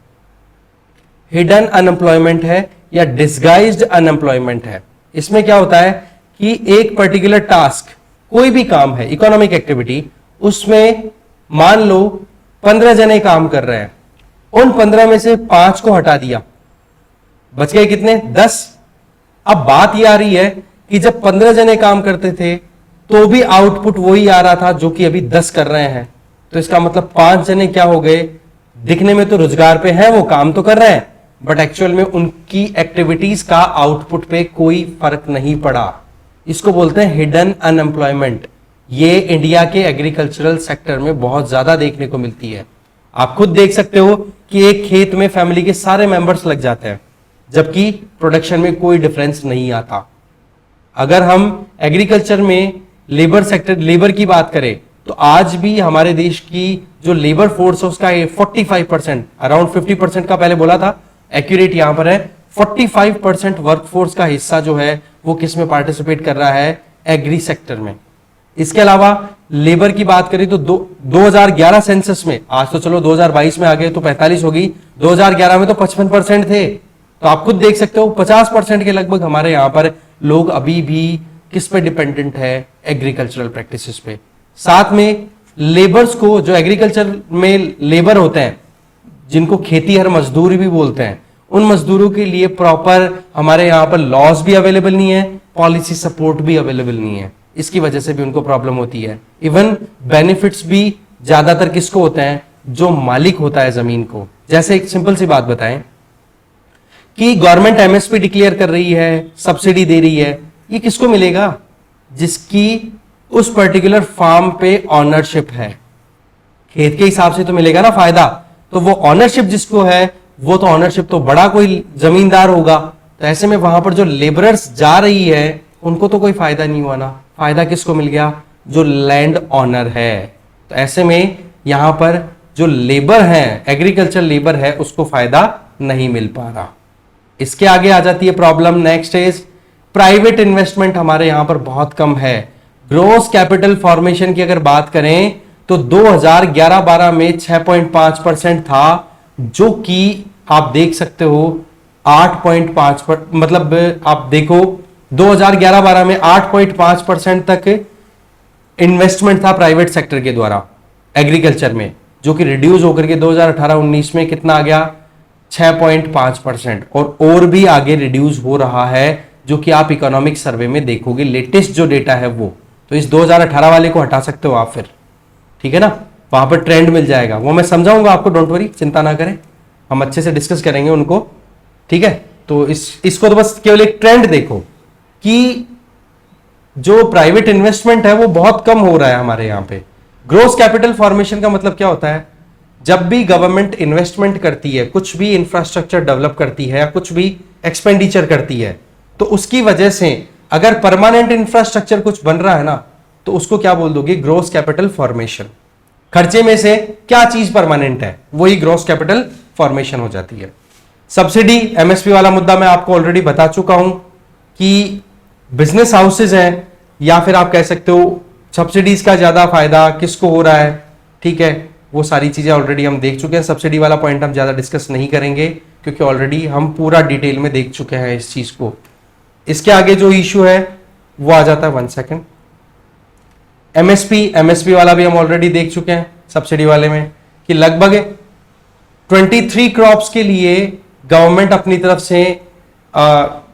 हिडन अनएम्प्लॉयमेंट है या डिस्गाइज्ड अनएम्प्लॉयमेंट है। इसमें क्या होता है कि एक पर्टिकुलर टास्क, कोई भी काम है, इकोनॉमिक एक्टिविटी, उसमें मान लो 15 जने काम कर रहे हैं, उन 15 में से 5 को हटा दिया, बच गए कितने? 10। अब बात यह आ रही है कि जब 15 जने काम करते थे तो भी आउटपुट वही आ रहा था जो कि अभी 10 कर रहे हैं, तो इसका मतलब 5 जने क्या हो गए, दिखने में तो रोजगार पे हैं, वो काम तो कर रहे हैं, बट एक्चुअल में उनकी एक्टिविटीज का आउटपुट पे कोई फर्क नहीं पड़ा। इसको बोलते हैं हिडन अनएम्प्लॉयमेंट। ये इंडिया के एग्रीकल्चरल सेक्टर में बहुत ज्यादा देखने को मिलती है। आप खुद देख सकते हो कि एक खेत में फैमिली के सारे मेंबर्स लग जाते हैं, जबकि प्रोडक्शन में कोई डिफरेंस नहीं आता। अगर हम एग्रीकल्चर में लेबर सेक्टर, लेबर की बात करें तो आज भी हमारे देश की जो लेबर फोर्स है उसका 45%, अराउंड 50% का पहले बोला था, एक्यूरेट यहां पर है 45% वर्कफोर्स का हिस्सा जो है वो किस में पार्टिसिपेट कर रहा है? एग्री सेक्टर में। इसके अलावा लेबर की बात करें तो 2011 सेंसस में, आज तो चलो 2022 में आ गए तो 45 होगी, 2011 में तो 55% थे। तो आप खुद देख सकते हो 50% के लगभग हमारे यहां पर लोग अभी भी किस पे डिपेंडेंट है? एग्रीकल्चरल प्रैक्टिसेस पे। साथ में लेबर्स को, जो एग्रीकल्चर में लेबर होते हैं, जिनको खेतीहर मजदूर भी बोलते हैं, उन मजदूरों के लिए प्रॉपर हमारे यहां पर लॉज भी अवेलेबल नहीं है, पॉलिसी सपोर्ट भी अवेलेबल नहीं है। इसकी वजह से भी उनको प्रॉब्लम होती है। इवन बेनिफिट्स भी ज्यादातर किसको होते हैं? जो मालिक होता है जमीन को। जैसे एक सिंपल सी बात बताएं कि गवर्नमेंट एमएसपी डिक्लेयर कर रही है, सब्सिडी दे रही है, ये किसको मिलेगा? जिसकी उस पर्टिकुलर फार्म पे ऑनरशिप है। खेत के हिसाब से तो मिलेगा ना फायदा, तो वो ऑनरशिप जिसको है वो तो ऑनरशिप तो बड़ा कोई जमींदार होगा, तो ऐसे में वहां पर जो लेबरर्स जा रही है उनको तो कोई फायदा नहीं हुआ ना। फायदा किसको मिल गया? जो लैंड ऑनर है। तो ऐसे में यहां पर जो लेबर है, एग्रीकल्चर लेबर है, उसको फायदा नहीं मिल पा रहा। इसके आगे आ जाती है problem, next is private investment हमारे यहां पर बहुत कम है। ग्रोस कैपिटल फॉर्मेशन की अगर बात करें तो 2011-12 में 6.5% था, जो कि आप देख सकते हो 8.5 मतलब आप देखो 2011-12 में 8.5% तक इन्वेस्टमेंट था प्राइवेट सेक्टर के द्वारा एग्रीकल्चर में, जो कि रिड्यूस होकर के 2018-19 में कितना आ गया? 6.5%, और भी आगे रिड्यूस हो रहा है, जो कि आप इकोनॉमिक सर्वे में देखोगे, लेटेस्ट जो डेटा है वो। तो इस 2018 वाले को हटा सकते हो आप फिर, ठीक है ना, वहां पर ट्रेंड मिल जाएगा, वो मैं समझाऊंगा आपको, डोंट वरी, चिंता ना करें, हम अच्छे से डिस्कस करेंगे उनको, ठीक है। तो इसको तो बस केवल एक ट्रेंड देखो कि जो प्राइवेट इन्वेस्टमेंट है वो बहुत कम हो रहा है हमारे यहां पे। ग्रोस कैपिटल फॉर्मेशन का मतलब क्या होता है? जब भी गवर्नमेंट इन्वेस्टमेंट करती है, कुछ भी इंफ्रास्ट्रक्चर डेवलप करती है या कुछ भी एक्सपेंडिचर करती है, तो उसकी वजह से अगर परमानेंट इंफ्रास्ट्रक्चर कुछ बन रहा है ना, तो उसको क्या बोल दोगे? Gross capital formation. खर्चे में से क्या चीज परमानेंट है, वही ग्रोस कैपिटल फॉर्मेशन हो जाती है। सब्सिडी, एमएसपी वाला मुद्दा मैं आपको ऑलरेडी बता चुका हूं कि बिजनेस हाउसेज हैं, या फिर आप कह सकते हो सब्सिडीज का ज्यादा फायदा किसको हो रहा है, ठीक है, वो सारी चीजें ऑलरेडी हम देख चुके हैं। सब्सिडी वाला पॉइंट हम ज्यादा डिस्कस नहीं करेंगे क्योंकि ऑलरेडी हम पूरा डिटेल में देख चुके हैं इस चीज को। इसके आगे जो इश्यू है वो आ जाता है, 1 सेकेंड, एमएसपी वाला भी हम ऑलरेडी देख चुके हैं सब्सिडी वाले में, कि लगभग 23 क्रॉप्स के लिए गवर्नमेंट अपनी तरफ से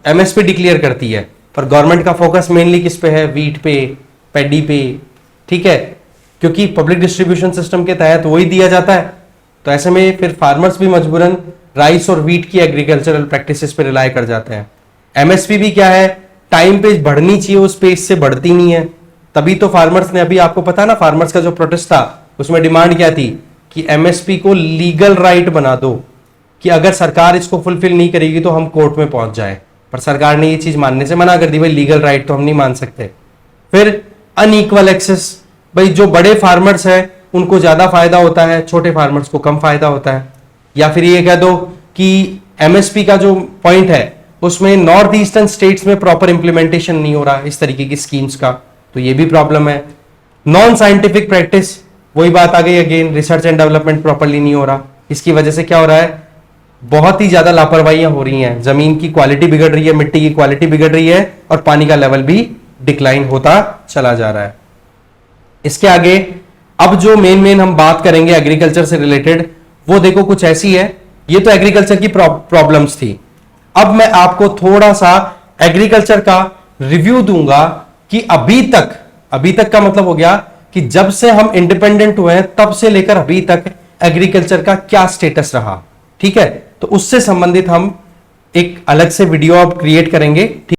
एमएसपी डिक्लेयर करती है, पर गवर्नमेंट का फोकस मेनली किस पे है? वीट पे, पैडी पे, ठीक है, क्योंकि पब्लिक डिस्ट्रीब्यूशन सिस्टम के तहत वही दिया जाता है। तो ऐसे में फिर फार्मर्स भी मजबूरन राइस और वीट की एग्रीकल्चरल प्रैक्टिसेस पे रिलाय कर जाते हैं। एमएसपी भी क्या है? टाइम पे बढ़नी चाहिए उस पेस से बढ़ती नहीं है। तभी तो फार्मर्स ने, अभी आपको पता ना, फार्मर्स का जो प्रोटेस्ट था उसमें डिमांड क्या थी कि एमएसपी को लीगल राइट बना दो, कि अगर सरकार इसको फुलफिल नहीं करेगी तो हम कोर्ट में पहुंच जाए। पर सरकार ने ये चीज मानने से मना कर दी, भाई लीगल राइट तो हम नहीं मान सकते। फिर अनइक्वल एक्सेस, भाई जो बड़े फार्मर्स हैं उनको ज्यादा फायदा होता है, छोटे फार्मर्स को कम फायदा होता है। या फिर ये कह दो कि एमएसपी का जो पॉइंट है उसमें नॉर्थ ईस्टर्न स्टेट्स में प्रॉपर इंप्लीमेंटेशन नहीं हो रहा इस तरीके की स्कीम्स का, तो ये भी प्रॉब्लम है। नॉन साइंटिफिक प्रैक्टिस, वही बात आ गई again, research and development properly नहीं हो रहा। इसकी वजह से क्या हो रहा है, बहुत ही ज्यादा लापरवाहियां हो रही हैं, जमीन की क्वालिटी बिगड़ रही है, मिट्टी की क्वालिटी बिगड़ रही है और पानी का लेवल भी डिक्लाइन होता चला जा रहा है। इसके आगे अब जो मेन हम बात करेंगे एग्रीकल्चर से रिलेटेड, वो देखो कुछ ऐसी है। ये तो एग्रीकल्चर की प्रॉब्लम्स थी। अब मैं आपको थोड़ा सा एग्रीकल्चर का रिव्यू दूंगा कि अभी तक का मतलब हो गया कि जब से हम इंडिपेंडेंट हुए हैं तब से लेकर अभी तक एग्रीकल्चर का क्या स्टेटस रहा। ठीक है, तो उससे संबंधित हम एक अलग से वीडियो अब क्रिएट करेंगे।